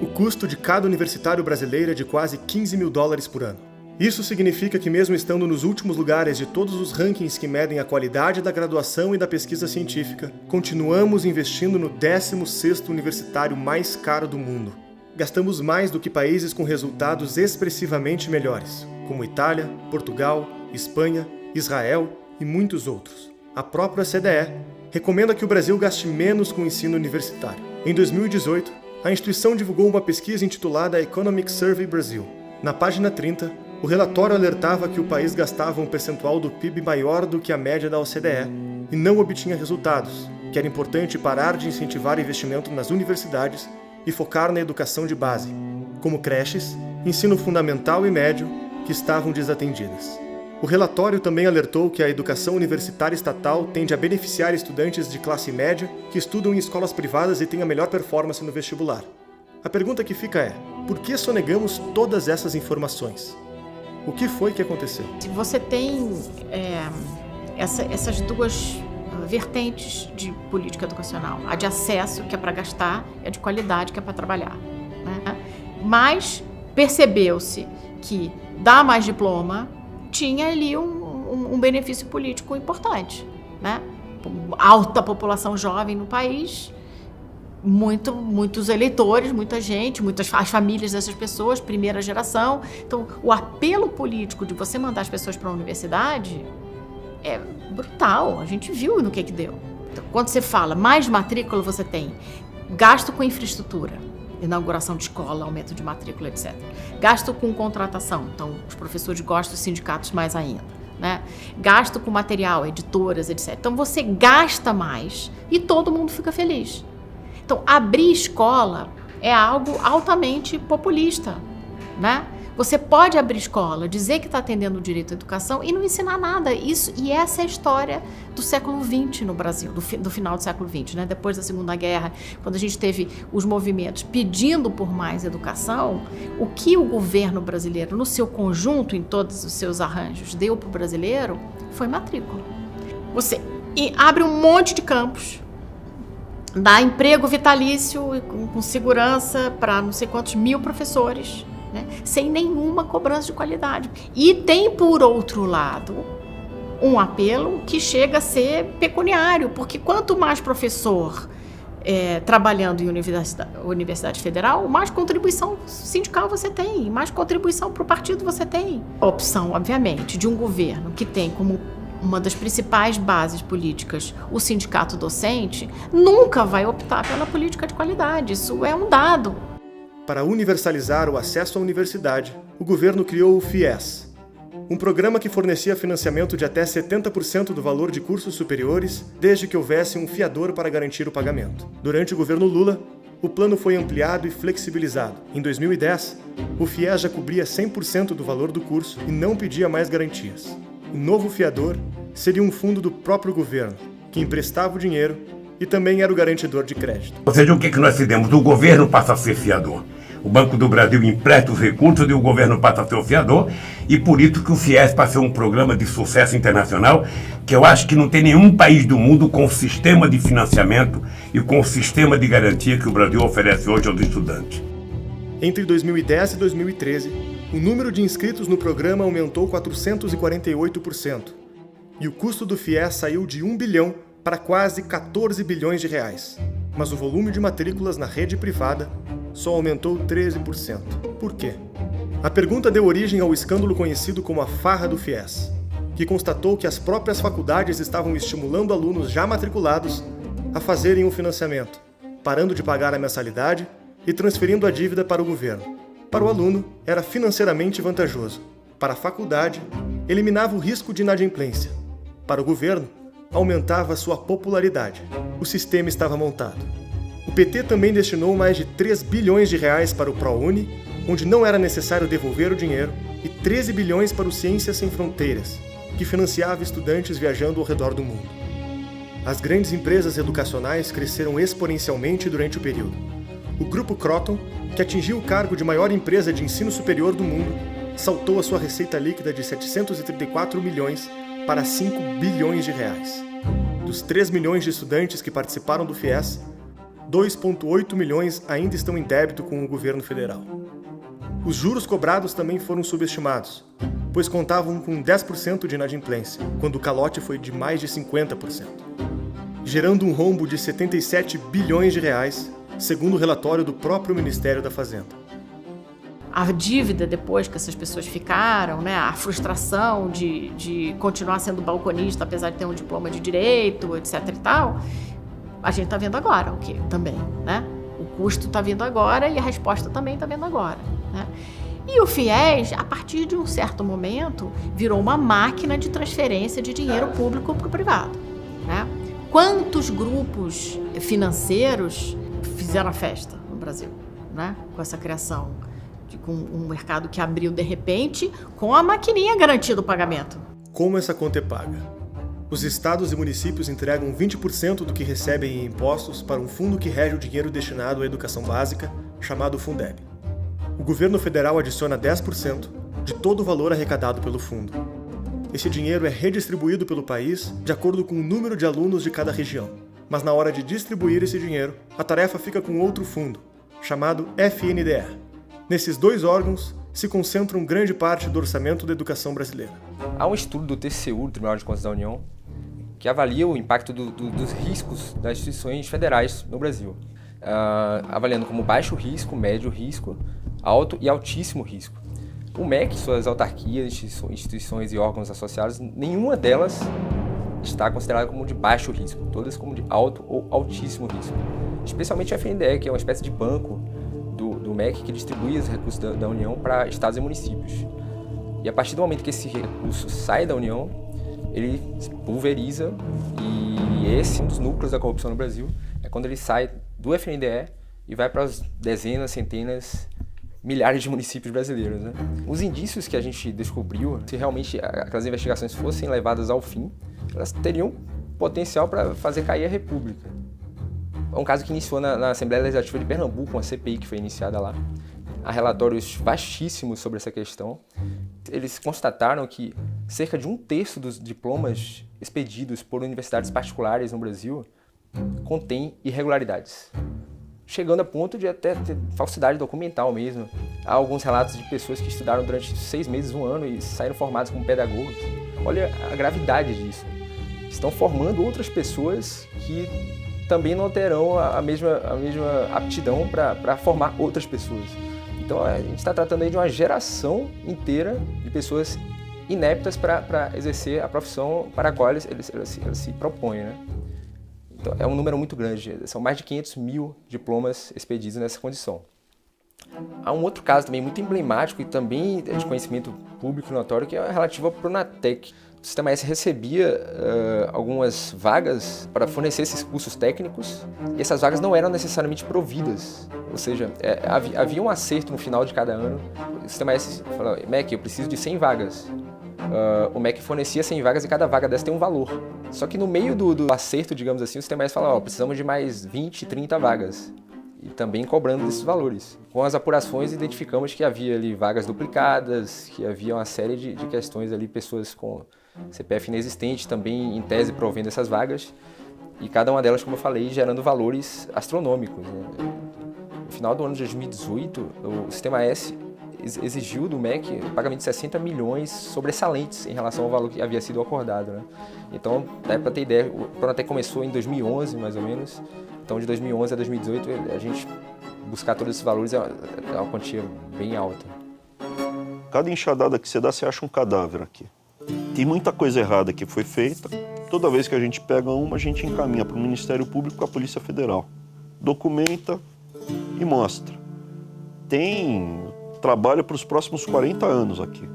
O custo de cada universitário brasileiro é de quase $15 mil por ano. Isso significa que, mesmo estando nos últimos lugares de todos os rankings que medem a qualidade da graduação e da pesquisa científica, continuamos investindo no 16º universitário mais caro do mundo. Gastamos mais do que países com resultados expressivamente melhores, como Itália, Portugal, Espanha, Israel e muitos outros. A própria CDE recomenda que o Brasil gaste menos com o ensino universitário. Em 2018, a instituição divulgou uma pesquisa intitulada Economic Survey Brasil. Na página 30, o relatório alertava que o país gastava um percentual do PIB maior do que a média da OCDE e não obtinha resultados, que era importante parar de incentivar investimento nas universidades e focar na educação de base, como creches, ensino fundamental e médio, que estavam desatendidas. O relatório também alertou que a educação universitária estatal tende a beneficiar estudantes de classe média que estudam em escolas privadas e têm a melhor performance no vestibular. A pergunta que fica é, por que sonegamos todas essas informações? O que foi que aconteceu? Você tem essas duas vertentes de política educacional. A de acesso, que é para gastar, e a de qualidade, que é para trabalhar. Né? Mas percebeu-se que dar mais diploma tinha ali um benefício político importante. Né? Alta população jovem no país, muitos eleitores, muita gente, as famílias dessas pessoas, primeira geração. Então, o apelo político de você mandar as pessoas para a universidade é brutal. A gente viu no que deu. Então, quando você fala mais matrícula, você tem gasto com infraestrutura, inauguração de escola, aumento de matrícula, etc. Gasto com contratação. Então, os professores gostam dos sindicatos mais ainda. Né? Gasto com material, editoras, etc. Então, você gasta mais e todo mundo fica feliz. Então, abrir escola é algo altamente populista, né? Você pode abrir escola, dizer que está atendendo o direito à educação e não ensinar nada. E essa é a história do século XX no Brasil, do final do século XX, né? Depois da Segunda Guerra, quando a gente teve os movimentos pedindo por mais educação, o que o governo brasileiro, no seu conjunto, em todos os seus arranjos, deu para o brasileiro foi matrícula. Você abre um monte de campos, dá emprego vitalício com segurança para não sei quantos mil professores, né? Sem nenhuma cobrança de qualidade. E tem, por outro lado, um apelo que chega a ser pecuniário, porque quanto mais professor trabalhando em universidade federal, mais contribuição sindical você tem, mais contribuição para o partido você tem. A opção, obviamente, de um governo que tem como uma das principais bases políticas o sindicato docente, nunca vai optar pela política de qualidade. Isso é um dado. Para universalizar o acesso à universidade, o governo criou o FIES, um programa que fornecia financiamento de até 70% do valor de cursos superiores, desde que houvesse um fiador para garantir o pagamento. Durante o governo Lula, o plano foi ampliado e flexibilizado. Em 2010, o FIES já cobria 100% do valor do curso e não pedia mais garantias. O novo fiador seria um fundo do próprio governo, que emprestava o dinheiro e também era o garantidor de crédito. Ou seja, o que nós fizemos? O governo passa a ser fiador. O Banco do Brasil empresta os recursos e o governo passa a ser o fiador, e por isso que o FIES passou um programa de sucesso internacional que eu acho que não tem nenhum país do mundo com o sistema de financiamento e com o sistema de garantia que o Brasil oferece hoje aos estudantes. Entre 2010 e 2013, o número de inscritos no programa aumentou 448%, e o custo do FIES saiu de 1 bilhão para quase 14 bilhões de reais. Mas o volume de matrículas na rede privada só aumentou 13%. Por quê? A pergunta deu origem ao escândalo conhecido como a farra do FIES, que constatou que as próprias faculdades estavam estimulando alunos já matriculados a fazerem um financiamento, parando de pagar a mensalidade e transferindo a dívida para o governo. Para o aluno, era financeiramente vantajoso. Para a faculdade, eliminava o risco de inadimplência. Para o governo, aumentava sua popularidade. O sistema estava montado. O PT também destinou mais de 3 bilhões de reais para o ProUni, onde não era necessário devolver o dinheiro, e 13 bilhões para o Ciências Sem Fronteiras, que financiava estudantes viajando ao redor do mundo. As grandes empresas educacionais cresceram exponencialmente durante o período. O Grupo Croton, que atingiu o cargo de maior empresa de ensino superior do mundo, saltou a sua receita líquida de 734 milhões para 5 bilhões de reais. Dos 3 milhões de estudantes que participaram do FIES, 2,8 milhões ainda estão em débito com o governo federal. Os juros cobrados também foram subestimados, pois contavam com 10% de inadimplência, quando o calote foi de mais de 50%, gerando um rombo de 77 bilhões de reais, segundo o relatório do próprio Ministério da Fazenda. A dívida depois que essas pessoas ficaram, né, a frustração de continuar sendo balconista, apesar de ter um diploma de direito, etc e tal, a gente está vendo agora o que também, né? O custo está vindo agora e a resposta também está vindo agora, né? E o FIES, a partir de um certo momento, virou uma máquina de transferência de dinheiro público para o privado, né? Quantos grupos financeiros fizeram a festa no Brasil, né? Com essa criação, com um mercado que abriu de repente, com a maquininha garantindo o pagamento. Como essa conta é paga? Os estados e municípios entregam 20% do que recebem em impostos para um fundo que rege o dinheiro destinado à educação básica, chamado Fundeb. O governo federal adiciona 10% de todo o valor arrecadado pelo fundo. Esse dinheiro é redistribuído pelo país de acordo com o número de alunos de cada região. Mas na hora de distribuir esse dinheiro, a tarefa fica com outro fundo, chamado FNDE. Nesses dois órgãos se concentram grande parte do orçamento da educação brasileira. Há um estudo do TCU, do Tribunal de Contas da União, que avalia o impacto dos riscos das instituições federais no Brasil, avaliando como baixo risco, médio risco, alto e altíssimo risco. O MEC, suas autarquias, instituições e órgãos associados, nenhuma delas está considerada como de baixo risco, todas como de alto ou altíssimo risco. Especialmente a FNDE, que é uma espécie de banco do MEC que distribui os recursos da União para estados e municípios. E a partir do momento que esse recurso sai da União, ele se pulveriza, e esse é um dos núcleos da corrupção no Brasil, é quando ele sai do FNDE e vai para as dezenas, centenas, milhares de municípios brasileiros, né? Os indícios que a gente descobriu, se realmente aquelas investigações fossem levadas ao fim, elas teriam potencial para fazer cair a República. É um caso que iniciou na Assembleia Legislativa de Pernambuco, uma CPI que foi iniciada lá. Há relatórios vastíssimos sobre essa questão. Eles constataram que cerca de 1/3 dos diplomas expedidos por universidades particulares no Brasil contém irregularidades, chegando a ponto de até ter falsidade documental mesmo. Há alguns relatos de pessoas que estudaram durante 6 meses, 1 ano e saíram formados como pedagogos. Olha a gravidade disso. Estão formando outras pessoas que também não terão a mesma aptidão para formar outras pessoas. Então a gente está tratando aí de uma geração inteira de pessoas ineptas para exercer a profissão para a qual eles se propõem, né? Então é um número muito grande, são mais de 500 mil diplomas expedidos nessa condição. Há um outro caso também muito emblemático e também de conhecimento público notório, que é relativo ao Pronatec. O Sistema S recebia algumas vagas para fornecer esses cursos técnicos, e essas vagas não eram necessariamente providas, ou seja, havia um acerto no final de cada ano. O Sistema S falou: MEC, eu preciso de 100 vagas. O MEC fornecia 100 vagas e cada vaga dessa tem um valor. Só que no meio do acerto, digamos assim, o Sistema S fala: precisamos de mais 20, 30 vagas. e também cobrando desses valores. Com as apurações, identificamos que havia ali vagas duplicadas, que havia uma série de questões ali, pessoas com CPF inexistente também, em tese, provendo essas vagas, e cada uma delas, como eu falei, gerando valores astronômicos, né? No final do ano de 2018, o Sistema S exigiu do MEC o pagamento de 60 milhões sobressalentes em relação ao valor que havia sido acordado, né? Então, para ter ideia, o plano até começou em 2011, mais ou menos. Então, de 2011 a 2018, a gente buscar todos esses valores é uma quantia bem alta. Cada enxadada que você dá, você acha um cadáver aqui. Tem muita coisa errada que foi feita. Toda vez que a gente pega uma, a gente encaminha para o Ministério Público com a Polícia Federal. Documenta e mostra. Tem trabalho para os próximos 40 anos aqui.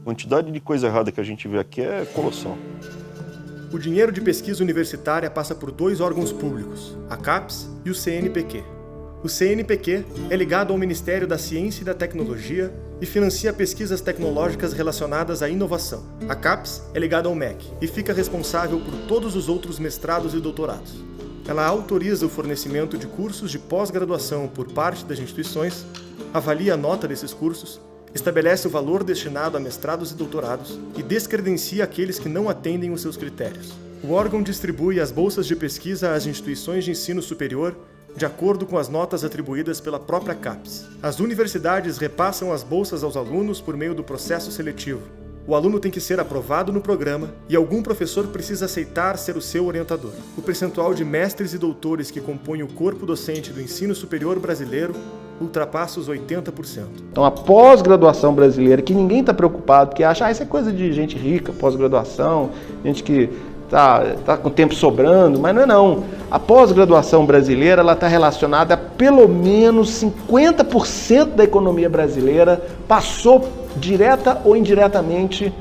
A quantidade de coisa errada que a gente vê aqui é colossal. O dinheiro de pesquisa universitária passa por 2 órgãos públicos, a CAPES e o CNPq. O CNPq é ligado ao Ministério da Ciência e da Tecnologia e financia pesquisas tecnológicas relacionadas à inovação. A CAPES é ligada ao MEC e fica responsável por todos os outros mestrados e doutorados. Ela autoriza o fornecimento de cursos de pós-graduação por parte das instituições, avalia a nota desses cursos, estabelece o valor destinado a mestrados e doutorados e descredencia aqueles que não atendem os seus critérios. O órgão distribui as bolsas de pesquisa às instituições de ensino superior de acordo com as notas atribuídas pela própria CAPES. As universidades repassam as bolsas aos alunos por meio do processo seletivo. O aluno tem que ser aprovado no programa e algum professor precisa aceitar ser o seu orientador. O percentual de mestres e doutores que compõem o corpo docente do ensino superior brasileiro ultrapassa os 80%. Então a pós-graduação brasileira, que ninguém está preocupado, porque acha isso é coisa de gente rica, pós-graduação, gente que tá com tempo sobrando, mas não é não. A pós-graduação brasileira está relacionada a pelo menos 50% da economia brasileira passou direta ou indiretamente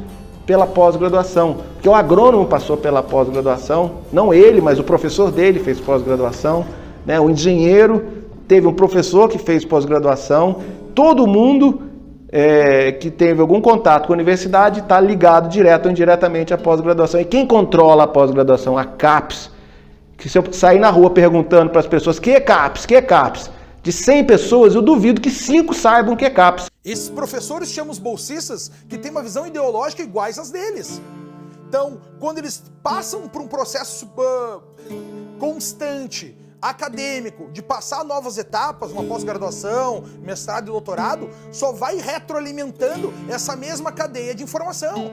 pela pós-graduação. Porque o agrônomo passou pela pós-graduação, não ele, mas o professor dele fez pós-graduação, né? O engenheiro teve um professor que fez pós-graduação, todo mundo que teve algum contato com a universidade está ligado direto ou indiretamente à pós-graduação. E quem controla a pós-graduação? A CAPES. Que se eu sair na rua perguntando para as pessoas que é CAPES, que é CAPES, de 100 pessoas, eu duvido que 5 saibam que é CAPES. Esses professores chamam os bolsistas que têm uma visão ideológica iguais às deles. Então, quando eles passam por um processo constante, acadêmico, de passar novas etapas, uma pós-graduação, mestrado e doutorado, só vai retroalimentando essa mesma cadeia de informação.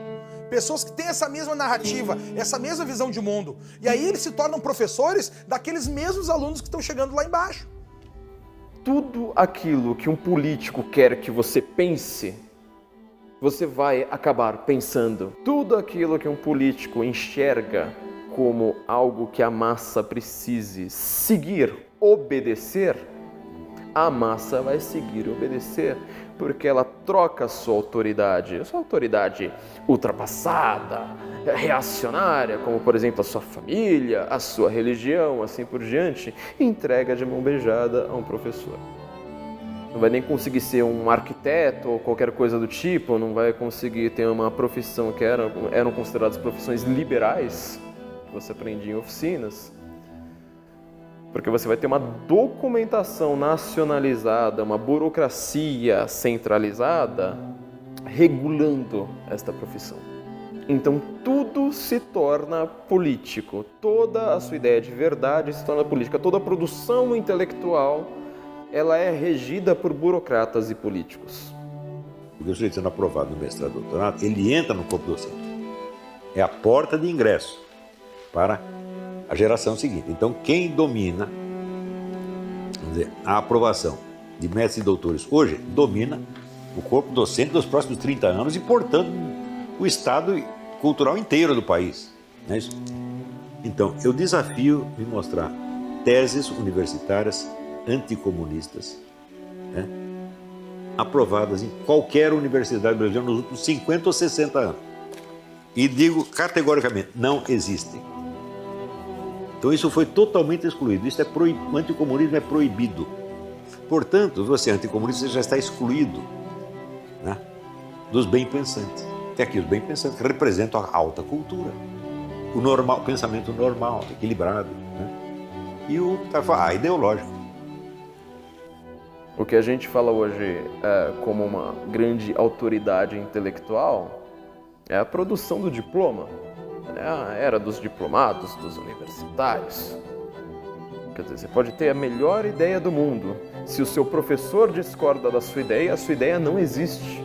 Pessoas que têm essa mesma narrativa, essa mesma visão de mundo. E aí eles se tornam professores daqueles mesmos alunos que estão chegando lá embaixo. Tudo aquilo que um político quer que você pense, você vai acabar pensando. Tudo aquilo que um político enxerga como algo que a massa precise seguir, obedecer, a massa vai seguir e obedecer, porque ela troca a sua autoridade ultrapassada, reacionária, como por exemplo a sua família, a sua religião, assim por diante, e entrega de mão beijada a um professor. Não vai nem conseguir ser um arquiteto ou qualquer coisa do tipo, não vai conseguir ter uma profissão que eram consideradas profissões liberais, que você aprendia em oficinas, porque você vai ter uma documentação nacionalizada, uma burocracia centralizada regulando esta profissão. Então tudo se torna político, toda a sua ideia de verdade se torna política, toda a produção intelectual ela é regida por burocratas e políticos. Porque o sujeito sendo aprovado no mestrado e doutorado, ele entra no corpo docente. É a porta de ingresso para a geração seguinte. Então, quem domina, vamos dizer, a aprovação de mestres e doutores hoje, domina o corpo docente dos próximos 30 anos e, portanto, o estado cultural inteiro do país. Não é isso? Então, eu desafio me mostrar teses universitárias anticomunistas, né, aprovadas em qualquer universidade brasileira nos últimos 50 ou 60 anos. E digo categoricamente, não existem. Então isso foi totalmente excluído. Isso o anticomunismo é proibido. Portanto, você é anticomunista, você já está excluído, né, dos bem-pensantes. Tem aqui os bem-pensantes que representam a alta cultura, o pensamento normal, equilibrado, né, e o ideológico. O que a gente fala hoje como uma grande autoridade intelectual é a produção do diploma, é a era dos diplomados, dos universitários. Quer dizer, você pode ter a melhor ideia do mundo. Se o seu professor discorda da sua ideia, a sua ideia não existe.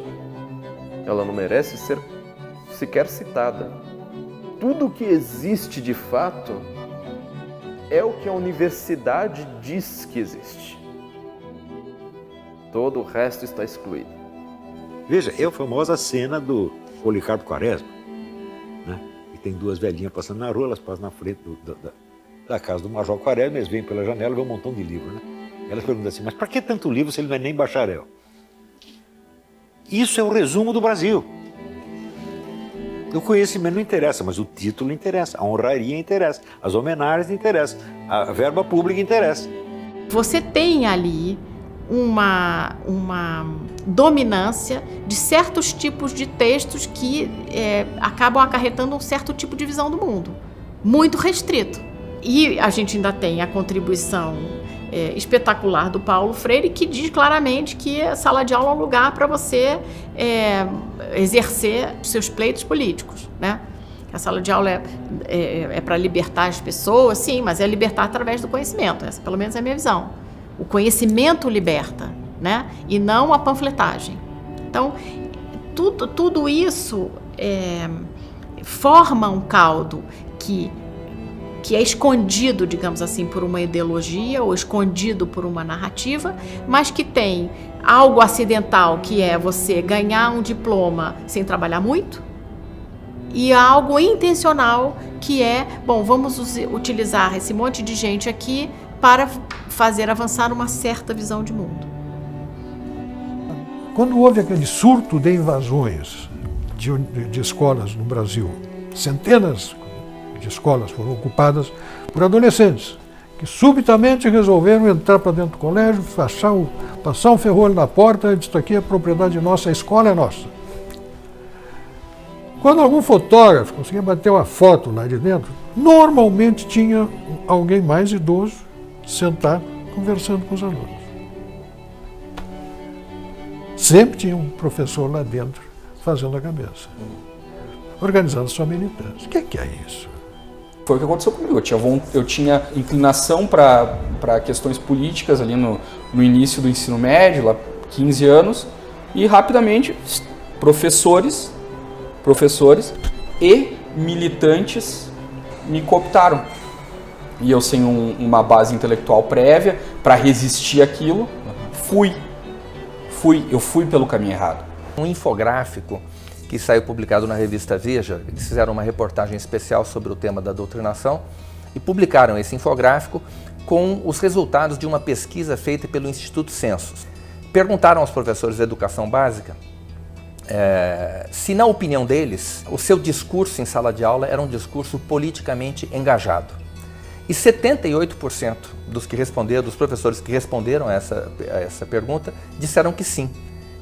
Ela não merece ser sequer citada. Tudo que existe de fato é o que a universidade diz que existe. Todo o resto está excluído. Veja, é a famosa cena do Policarpo Quaresma, né? E tem duas velhinhas passando na rua, elas passam na frente da casa do Major Quaresma, eles vêm pela janela e vê um montão de livro, né? Elas perguntam assim, mas para que tanto livro se ele não é nem bacharel? Isso é o resumo do Brasil. O conhecimento não interessa, mas o título interessa, a honraria interessa, as homenagens interessam, a verba pública interessa. Você tem ali uma dominância de certos tipos de textos que acabam acarretando um certo tipo de visão do mundo, muito restrito. E a gente ainda tem a contribuição espetacular do Paulo Freire, que diz claramente que a sala de aula é um lugar para você exercer seus pleitos políticos, né? A sala de aula é para libertar as pessoas, sim, mas é libertar através do conhecimento. Essa, pelo menos, é a minha visão. O conhecimento liberta, né? E não a panfletagem. Então, tudo isso forma um caldo que é escondido, digamos assim, por uma ideologia ou escondido por uma narrativa, mas que tem algo acidental, que é você ganhar um diploma sem trabalhar muito, e algo intencional, que é, bom, vamos utilizar esse monte de gente aqui para fazer avançar uma certa visão de mundo. Quando houve aquele surto de invasões de escolas no Brasil, centenas de escolas foram ocupadas por adolescentes que subitamente resolveram entrar para dentro do colégio, passar um ferrolho na porta e dizer, isso aqui é propriedade nossa, a escola é nossa. Quando algum fotógrafo conseguia bater uma foto lá de dentro, normalmente tinha alguém mais idoso sentado conversando com os alunos. Sempre tinha um professor lá dentro fazendo a cabeça, organizando sua militância. O que é isso? Foi o que aconteceu comigo. Eu tinha inclinação para questões políticas ali no início do ensino médio, lá 15 anos, e rapidamente professores e militantes me cooptaram. E eu, sem uma base intelectual prévia para resistir àquilo, eu fui pelo caminho errado. Um infográfico que saiu publicado na revista Veja, eles fizeram uma reportagem especial sobre o tema da doutrinação e publicaram esse infográfico com os resultados de uma pesquisa feita pelo Instituto Census. Perguntaram aos professores de educação básica se, na opinião deles, o seu discurso em sala de aula era um discurso politicamente engajado. E 78% dos professores que responderam a essa pergunta disseram que sim,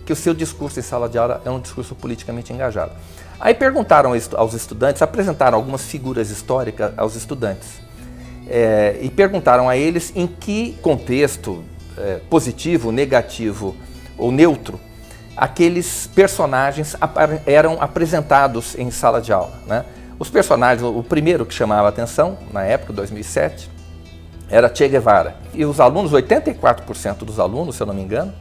que o seu discurso em sala de aula é um discurso politicamente engajado. Aí perguntaram aos estudantes, apresentaram algumas figuras históricas aos estudantes e perguntaram a eles em que contexto positivo, negativo ou neutro aqueles personagens eram apresentados em sala de aula, né? Os personagens, o primeiro que chamava a atenção, na época, 2007, era Che Guevara. E os alunos, 84% dos alunos, se eu não me engano,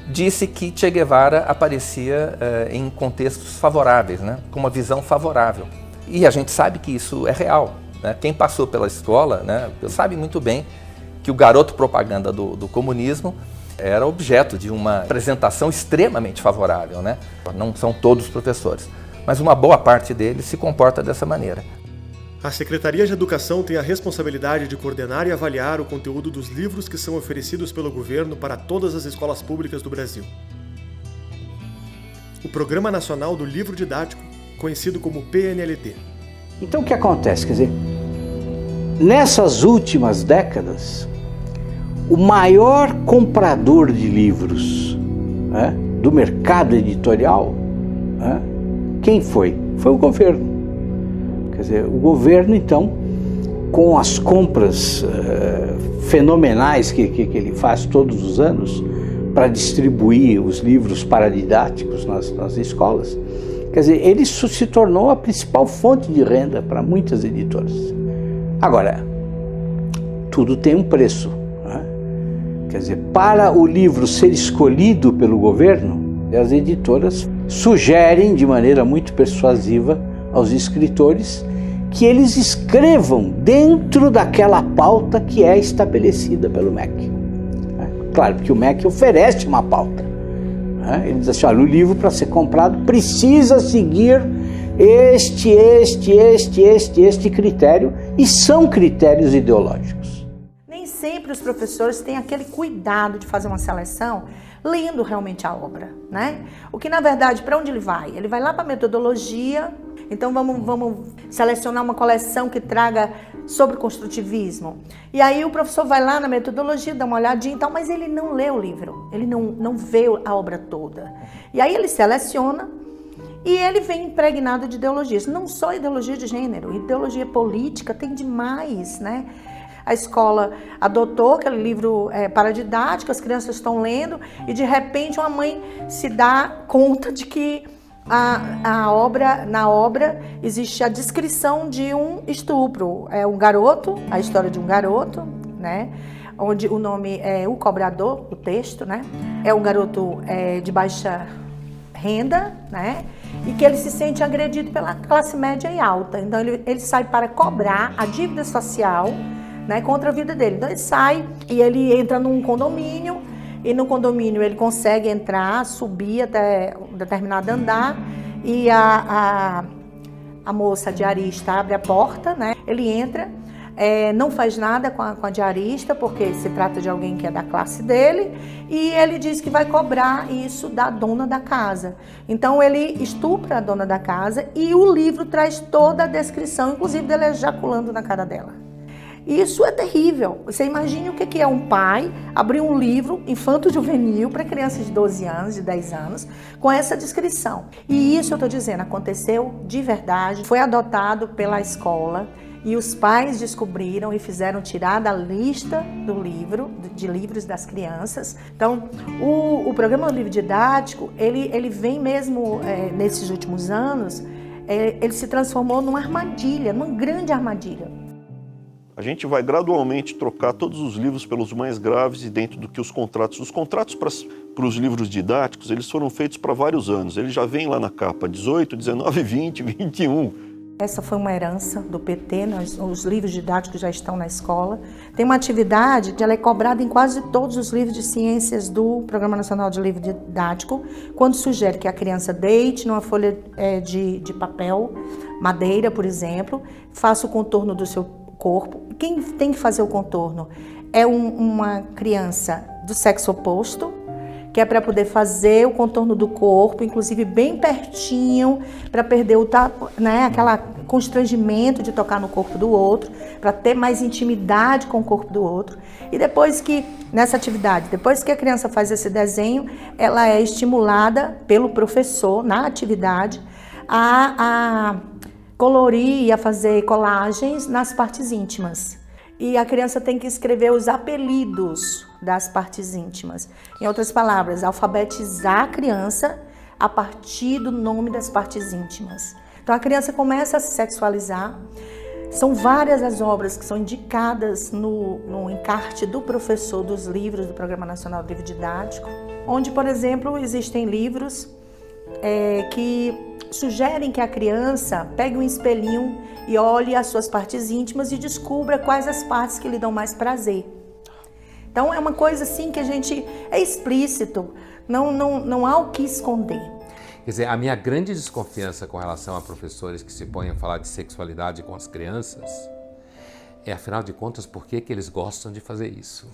disse que Che Guevara aparecia em contextos favoráveis, né? Com uma visão favorável. E a gente sabe que isso é real, né? Quem passou pela escola, né, sabe muito bem que o garoto propaganda do comunismo era objeto de uma apresentação extremamente favorável, né? Não são todos os professores, mas uma boa parte deles se comporta dessa maneira. A Secretaria de Educação tem a responsabilidade de coordenar e avaliar o conteúdo dos livros que são oferecidos pelo governo para todas as escolas públicas do Brasil. O Programa Nacional do Livro Didático, conhecido como PNLD. Então o que acontece? Quer dizer, nessas últimas décadas, o maior comprador de livros do mercado editorial, quem foi? Foi o governo. Quer dizer, o governo, então, com as compras fenomenais que ele faz todos os anos, para distribuir os livros paradidáticos nas escolas. Quer dizer, ele se tornou a principal fonte de renda para muitas editoras. Agora, tudo tem um preço, né? Quer dizer, para o livro ser escolhido pelo governo, as editoras sugerem de maneira muito persuasiva aos escritores que eles escrevam dentro daquela pauta que é estabelecida pelo MEC. Claro, porque o MEC oferece uma pauta. Ele diz assim, olha, o livro para ser comprado precisa seguir este critério, e são critérios ideológicos. Nem sempre os professores têm aquele cuidado de fazer uma seleção lendo realmente a obra, né? O que, na verdade, para onde ele vai? Ele vai lá para a metodologia. Então vamos selecionar uma coleção que traga sobre construtivismo. E aí o professor vai lá na metodologia, dá uma olhadinha e tal, mas ele não lê o livro, ele não vê a obra toda. E aí ele seleciona e ele vem impregnado de ideologias, não só ideologia de gênero, ideologia política tem demais, né? A escola adotou aquele livro paradidático, as crianças estão lendo e de repente uma mãe se dá conta de que na obra existe a descrição de um estupro. É um garoto, a história de um garoto, né? Onde o nome é O Cobrador, o texto, né? É um garoto de baixa renda, né? E que ele se sente agredido pela classe média e alta. Então ele sai para cobrar a dívida social, né, contra a vida dele. Então ele sai e ele entra num condomínio. E no condomínio ele consegue entrar, subir até um determinado andar e a moça diarista abre a porta, né? Ele entra, não faz nada com a diarista, porque se trata de alguém que é da classe dele, e ele diz que vai cobrar isso da dona da casa. Então ele estupra a dona da casa e o livro traz toda a descrição, inclusive dele ejaculando na cara dela. Isso é terrível. Você imagine o que é um pai abrir um livro infanto-juvenil para crianças de 12 anos, de 10 anos, com essa descrição. E isso eu estou dizendo, aconteceu de verdade, foi adotado pela escola e os pais descobriram e fizeram tirar da lista do livro, de livros das crianças. Então, o programa do livro didático, ele vem mesmo nesses últimos anos, ele se transformou numa armadilha, numa grande armadilha. A gente vai gradualmente trocar todos os livros pelos mais graves e dentro do que os contratos. Os contratos para os livros didáticos, eles foram feitos para vários anos. Eles já vêm lá na capa, 18, 19, 20, 21. Essa foi uma herança do PT, os livros didáticos já estão na escola. Tem uma atividade que ela é cobrada em quase todos os livros de ciências do Programa Nacional de Livro Didático, quando sugere que a criança deite numa folha de papel, madeira, por exemplo, faça o contorno do seu corpo. Quem tem que fazer o contorno é uma criança do sexo oposto, que é para poder fazer o contorno do corpo, inclusive bem pertinho, para perder aquele constrangimento de tocar no corpo do outro, para ter mais intimidade com o corpo do outro. E depois que, nessa atividade, depois que a criança faz esse desenho, ela é estimulada pelo professor, na atividade, a colorir e a fazer colagens nas partes íntimas. E a criança tem que escrever os apelidos das partes íntimas. Em outras palavras, alfabetizar a criança a partir do nome das partes íntimas. Então a criança começa a se sexualizar. São várias as obras que são indicadas no encarte do professor dos livros do Programa Nacional de Livro Didático, onde, por exemplo, existem livros que sugerem que a criança pegue um espelhinho e olhe as suas partes íntimas e descubra quais as partes que lhe dão mais prazer. Então é uma coisa assim que a gente é explícito, não há o que esconder. Quer dizer, a minha grande desconfiança com relação a professores que se põem a falar de sexualidade com as crianças é, afinal de contas, por que eles gostam de fazer isso?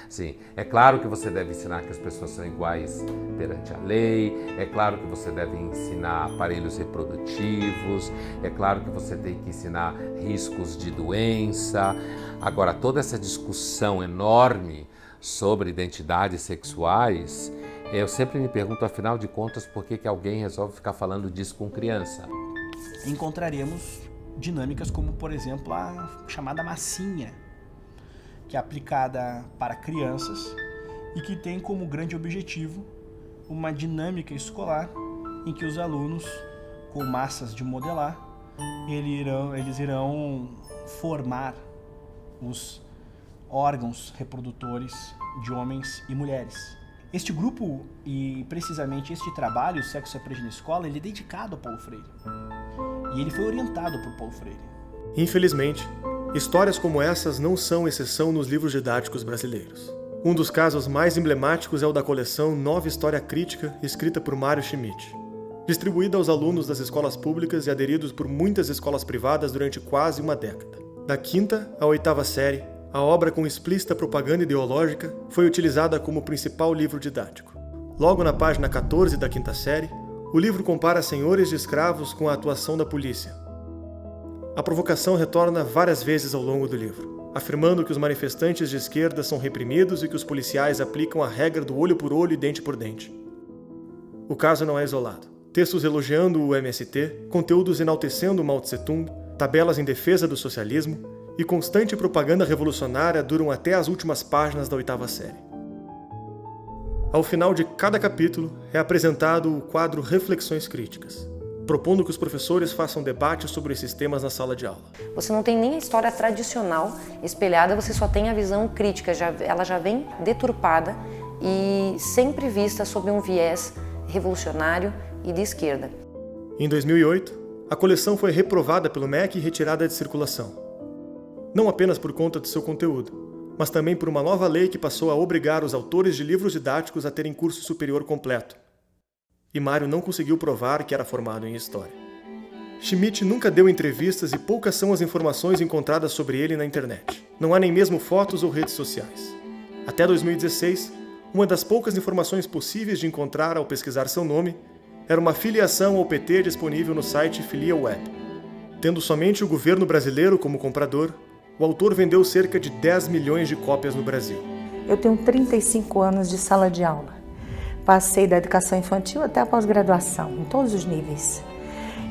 Sim, é claro que você deve ensinar que as pessoas são iguais perante a lei, é claro que você deve ensinar aparelhos reprodutivos, é claro que você tem que ensinar riscos de doença. Agora, toda essa discussão enorme sobre identidades sexuais, eu sempre me pergunto, afinal de contas, por que alguém resolve ficar falando disso com criança? Encontraremos dinâmicas como, por exemplo, a chamada massinha, que é aplicada para crianças e que tem como grande objetivo uma dinâmica escolar em que os alunos, com massas de modelar, eles irão formar os órgãos reprodutores de homens e mulheres. Este grupo e precisamente este trabalho, o Sexo Aprende na Escola, ele é dedicado a Paulo Freire. E ele foi orientado por Paulo Freire. Infelizmente, histórias como essas não são exceção nos livros didáticos brasileiros. Um dos casos mais emblemáticos é o da coleção Nova História Crítica, escrita por Mário Schmidt. Distribuída aos alunos das escolas públicas e aderidos por muitas escolas privadas durante quase uma década. Da 5ª à 8ª série, a obra com explícita propaganda ideológica foi utilizada como principal livro didático. Logo na página 14 da 5ª série, o livro compara senhores de escravos com a atuação da polícia. A provocação retorna várias vezes ao longo do livro, afirmando que os manifestantes de esquerda são reprimidos e que os policiais aplicam a regra do olho por olho e dente por dente. O caso não é isolado. Textos elogiando o MST, conteúdos enaltecendo Mao Tse-tung, tabelas em defesa do socialismo e constante propaganda revolucionária duram até as últimas páginas da 8ª série. Ao final de cada capítulo é apresentado o quadro Reflexões Críticas, propondo que os professores façam debate sobre esses temas na sala de aula. Você não tem nem a história tradicional espelhada, você só tem a visão crítica, ela já vem deturpada e sempre vista sob um viés revolucionário e de esquerda. Em 2008, a coleção foi reprovada pelo MEC e retirada de circulação. Não apenas por conta do seu conteúdo, mas também por uma nova lei que passou a obrigar os autores de livros didáticos a terem curso superior completo. E Mário não conseguiu provar que era formado em História. Schmidt nunca deu entrevistas e poucas são as informações encontradas sobre ele na internet. Não há nem mesmo fotos ou redes sociais. Até 2016, uma das poucas informações possíveis de encontrar ao pesquisar seu nome era uma filiação ao PT disponível no site FiliaWeb. Tendo somente o governo brasileiro como comprador, o autor vendeu cerca de 10 milhões de cópias no Brasil. Eu tenho 35 anos de sala de aula. Passei da educação infantil até a pós-graduação, em todos os níveis.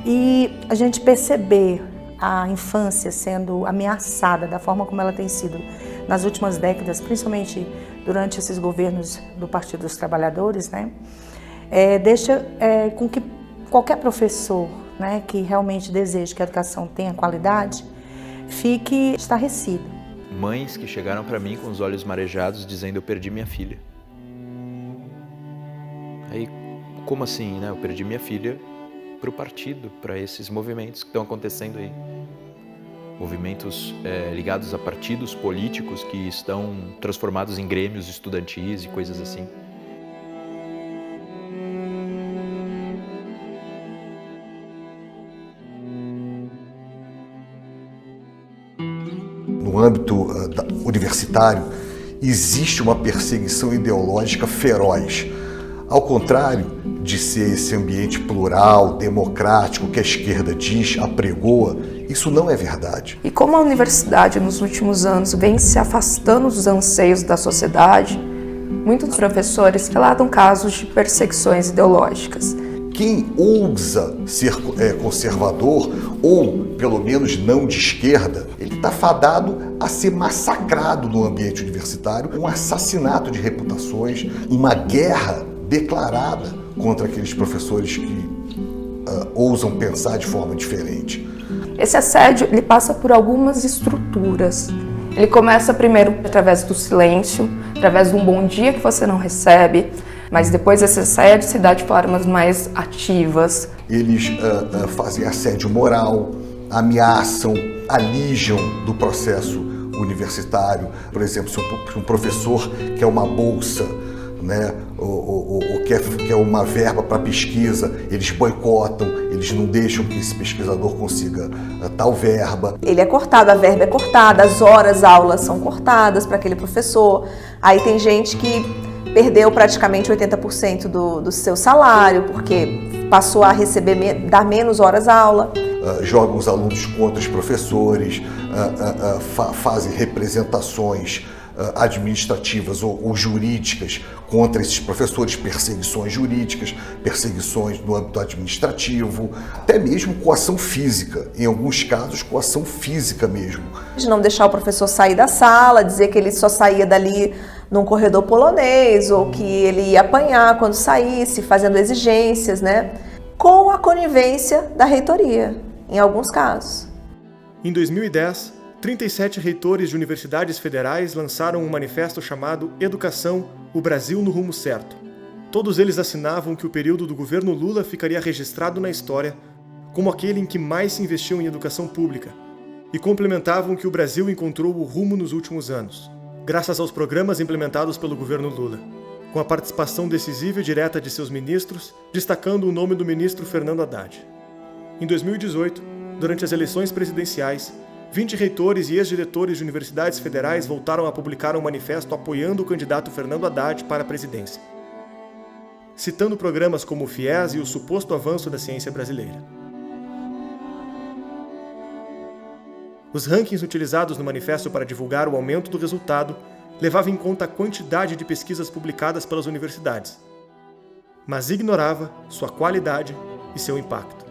E a gente perceber a infância sendo ameaçada da forma como ela tem sido nas últimas décadas, principalmente durante esses governos do Partido dos Trabalhadores, né? Deixa com que qualquer professor, né, que realmente deseje que a educação tenha qualidade, fique estarrecido. Mães que chegaram para mim com os olhos marejados dizendo: eu perdi minha filha. Aí, como assim, né? Eu perdi minha filha para o partido, para esses movimentos que estão acontecendo aí. Movimentos ligados a partidos políticos que estão transformados em grêmios estudantis e coisas assim. No âmbito universitário, existe uma perseguição ideológica feroz. Ao contrário de ser esse ambiente plural, democrático, que a esquerda diz, apregoa, isso não é verdade. E como a universidade nos últimos anos vem se afastando dos anseios da sociedade, muitos professores relatam casos de perseguições ideológicas. Quem ousa ser conservador, ou pelo menos não de esquerda, ele está fadado a ser massacrado no ambiente universitário, um assassinato de reputações, uma guerra declarada contra aqueles professores que ousam pensar de forma diferente. Esse assédio ele passa por algumas estruturas. Ele começa primeiro através do silêncio, através de um bom dia que você não recebe, mas depois esse assédio se dá de formas mais ativas. Eles fazem assédio moral, ameaçam, alijam do processo universitário. Por exemplo, se um professor quer uma bolsa, né, ou quer uma verba para pesquisa, eles boicotam, eles não deixam que esse pesquisador consiga tal verba. Ele é cortado, a verba é cortada, as horas aulas são cortadas para aquele professor. Aí tem gente que perdeu praticamente 80% do seu salário, porque passou a dar menos horas aula. Jogam os alunos contra os professores, fazem representações administrativas ou jurídicas contra esses professores, perseguições jurídicas, perseguições no âmbito administrativo, até mesmo coação física, em alguns casos coação física mesmo. De não deixar o professor sair da sala, dizer que ele só saía dali num corredor polonês, ou que ele ia apanhar quando saísse, fazendo exigências, né? Com a conivência da reitoria, em alguns casos. Em 2010, 37 reitores de universidades federais lançaram um manifesto chamado Educação, o Brasil no Rumo Certo. Todos eles assinavam que o período do governo Lula ficaria registrado na história como aquele em que mais se investiu em educação pública, e complementavam que o Brasil encontrou o rumo nos últimos anos, graças aos programas implementados pelo governo Lula, com a participação decisiva e direta de seus ministros, destacando o nome do ministro Fernando Haddad. Em 2018, durante as eleições presidenciais, 20 reitores e ex-diretores de universidades federais voltaram a publicar um manifesto apoiando o candidato Fernando Haddad para a presidência, citando programas como o FIES e o suposto avanço da ciência brasileira. Os rankings utilizados no manifesto para divulgar o aumento do resultado levavam em conta a quantidade de pesquisas publicadas pelas universidades, mas ignorava sua qualidade e seu impacto.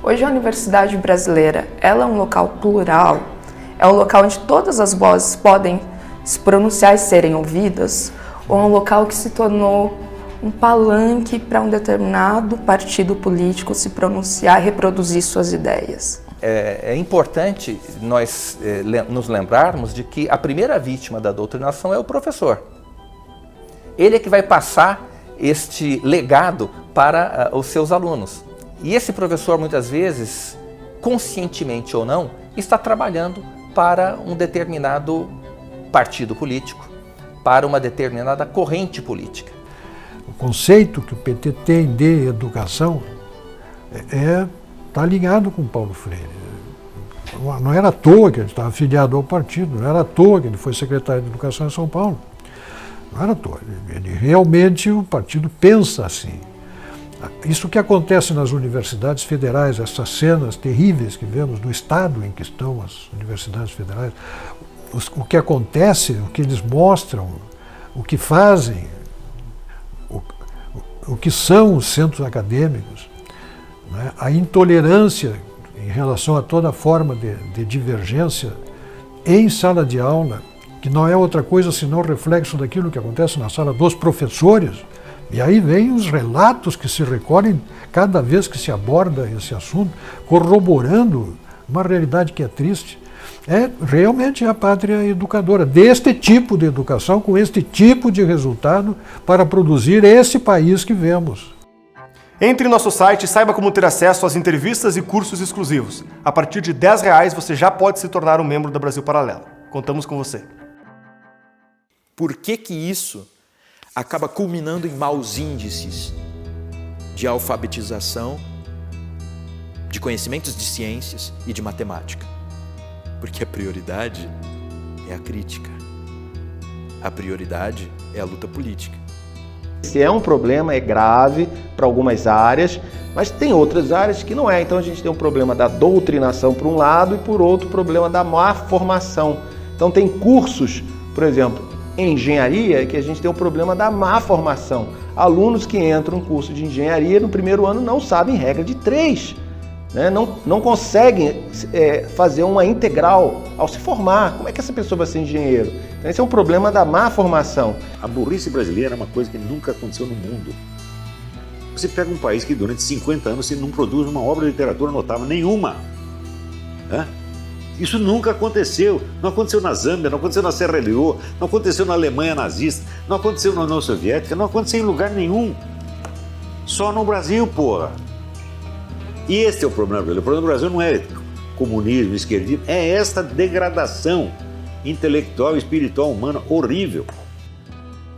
Hoje a Universidade Brasileira, ela é um local plural, é um local onde todas as vozes podem se pronunciar e serem ouvidas, ou é um local que se tornou um palanque para um determinado partido político se pronunciar e reproduzir suas ideias. É importante nós nos lembrarmos de que a primeira vítima da doutrinação é o professor. Ele é que vai passar este legado para os seus alunos. E esse professor, muitas vezes, conscientemente ou não, está trabalhando para um determinado partido político, para uma determinada corrente política. O conceito que o PT tem de educação está ligado com Paulo Freire. Não era à toa que ele estava afiliado ao partido, não era à toa que ele foi secretário de Educação em São Paulo. Não era à toa. Realmente o partido pensa assim. Isso que acontece nas universidades federais, essas cenas terríveis que vemos do estado em que estão as universidades federais, o que acontece, o que eles mostram, o que fazem, o que são os centros acadêmicos, né? A intolerância em relação a toda forma de divergência em sala de aula, que não é outra coisa senão reflexo daquilo que acontece na sala dos professores. E aí vem os relatos que se recolhem cada vez que se aborda esse assunto, corroborando uma realidade que é triste. É realmente a pátria educadora, deste tipo de educação, com este tipo de resultado, para produzir esse país que vemos. Entre em nosso site e saiba como ter acesso às entrevistas e cursos exclusivos. A partir de R$10 você já pode se tornar um membro da Brasil Paralelo. Contamos com você. Por que isso acaba culminando em maus índices de alfabetização, de conhecimentos de ciências e de matemática? Porque a prioridade é a crítica. A prioridade é a luta política. Se é um problema, é grave para algumas áreas, mas tem outras áreas que não é. Então a gente tem um problema da doutrinação por um lado e por outro o problema da má formação. Então tem cursos, por exemplo, em engenharia, que a gente tem o problema da má formação. Alunos que entram no curso de engenharia no primeiro ano não sabem regra de 3. Né? Não conseguem fazer uma integral ao se formar. Como é que essa pessoa vai ser engenheiro? Então, esse é um problema da má formação. A burrice brasileira é uma coisa que nunca aconteceu no mundo. Você pega um país que durante 50 anos você não produz uma obra de literatura notável nenhuma. Isso nunca aconteceu. Não aconteceu na Zâmbia, não aconteceu na Serra Leoa, não aconteceu na Alemanha nazista, não aconteceu na União Soviética, não aconteceu em lugar nenhum. Só no Brasil, porra. E esse é o problema brasileiro. O problema do Brasil não é comunismo, esquerdismo, é esta degradação intelectual e espiritual humana horrível.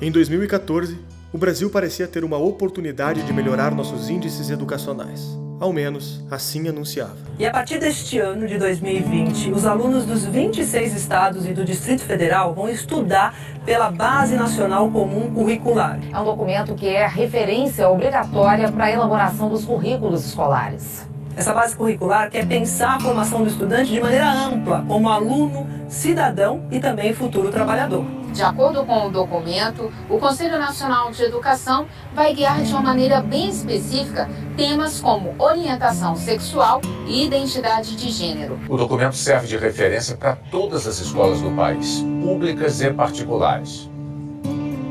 Em 2014, o Brasil parecia ter uma oportunidade de melhorar nossos índices educacionais. Ao menos, assim anunciava. E a partir deste ano de 2020, os alunos dos 26 estados e do Distrito Federal vão estudar pela Base Nacional Comum Curricular. É um documento que é referência obrigatória para a elaboração dos currículos escolares. Essa base curricular quer pensar a formação do estudante de maneira ampla, como aluno, cidadão e também futuro trabalhador. De acordo com o documento, o Conselho Nacional de Educação vai guiar de uma maneira bem específica temas como orientação sexual e identidade de gênero. O documento serve de referência para todas as escolas do país, públicas e particulares.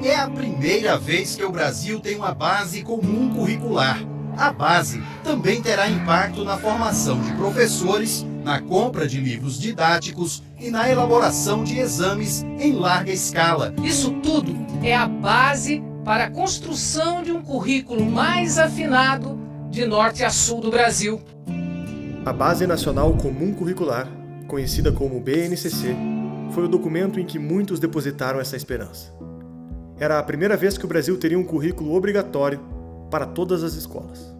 É a primeira vez que o Brasil tem uma base comum curricular. A base também terá impacto na formação de professores, na compra de livros didáticos e na elaboração de exames em larga escala. Isso tudo é a base para a construção de um currículo mais afinado de norte a sul do Brasil. A Base Nacional Comum Curricular, conhecida como BNCC, foi o documento em que muitos depositaram essa esperança. Era a primeira vez que o Brasil teria um currículo obrigatório para todas as escolas.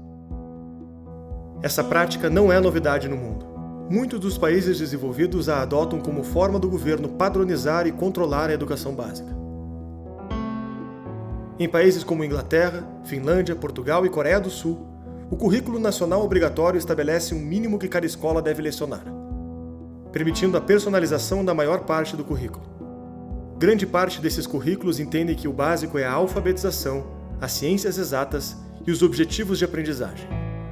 Essa prática não é novidade no mundo. Muitos dos países desenvolvidos a adotam como forma do governo padronizar e controlar a educação básica. Em países como Inglaterra, Finlândia, Portugal e Coreia do Sul, o currículo nacional obrigatório estabelece um mínimo que cada escola deve lecionar, permitindo a personalização da maior parte do currículo. Grande parte desses currículos entendem que o básico é a alfabetização, as ciências exatas e os objetivos de aprendizagem.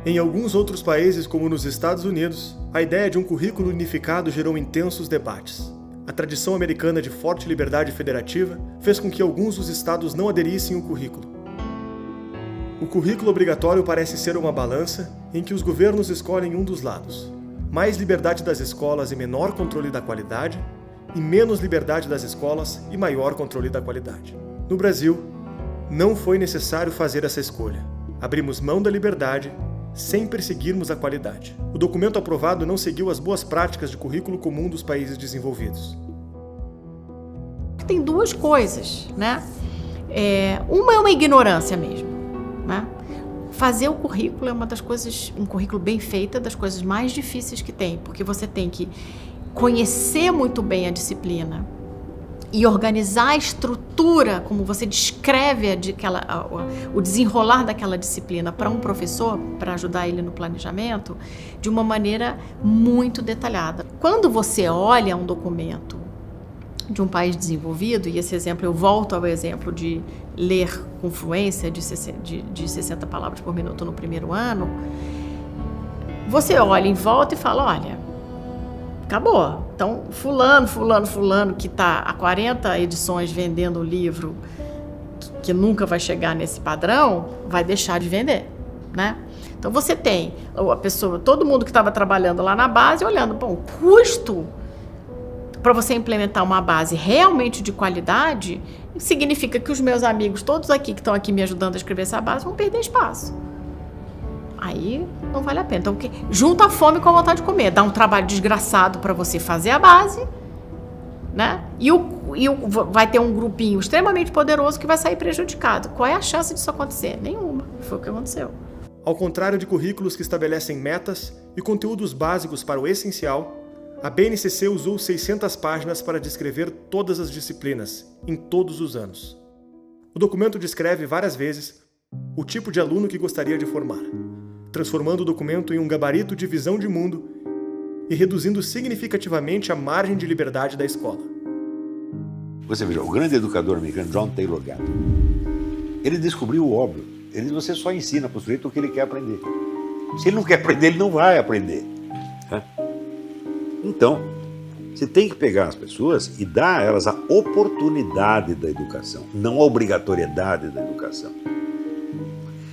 Em alguns outros países, como nos Estados Unidos, a ideia de um currículo unificado gerou intensos debates. A tradição americana de forte liberdade federativa fez com que alguns dos estados não aderissem ao currículo. O currículo obrigatório parece ser uma balança em que os governos escolhem um dos lados: mais liberdade das escolas e menor controle da qualidade, e menos liberdade das escolas e maior controle da qualidade. No Brasil, não foi necessário fazer essa escolha. Abrimos mão da liberdade sem perseguirmos a qualidade. O documento aprovado não seguiu as boas práticas de currículo comum dos países desenvolvidos. Tem duas coisas, né? Uma é uma ignorância mesmo, né? Fazer o currículo é uma das coisas, um currículo bem feito, das coisas mais difíceis que tem, porque você tem que conhecer muito bem a disciplina e organizar a estrutura, como você descreve o desenrolar daquela disciplina para um professor, para ajudar ele no planejamento, de uma maneira muito detalhada. Quando você olha um documento de um país desenvolvido, e esse exemplo, eu volto ao exemplo de ler com fluência de 60 palavras por minuto no primeiro ano, você olha em volta e fala, olha, acabou. Então, fulano, que está há 40 edições vendendo o livro que nunca vai chegar nesse padrão, vai deixar de vender, né? Então, você tem a pessoa, todo mundo que estava trabalhando lá na base, olhando, bom, o custo para você implementar uma base realmente de qualidade significa que os meus amigos, todos aqui que estão aqui me ajudando a escrever essa base, vão perder espaço. Aí não vale a pena. Então, junta a fome com a vontade de comer. Dá um trabalho desgraçado para você fazer a base, né? E vai ter um grupinho extremamente poderoso que vai sair prejudicado. Qual é a chance disso acontecer? Nenhuma. Foi o que aconteceu. Ao contrário de currículos que estabelecem metas e conteúdos básicos para o essencial, a BNCC usou 600 páginas para descrever todas as disciplinas, em todos os anos. O documento descreve várias vezes o tipo de aluno que gostaria de formar, transformando o documento em um gabarito de visão de mundo e reduzindo significativamente a margem de liberdade da escola. Você veja, o grande educador americano John Taylor Gatto, ele descobriu o óbvio. Ele diz, você só ensina para o sujeito o que ele quer aprender. Se ele não quer aprender, ele não vai aprender. Então, você tem que pegar as pessoas e dar a elas a oportunidade da educação, não a obrigatoriedade da educação.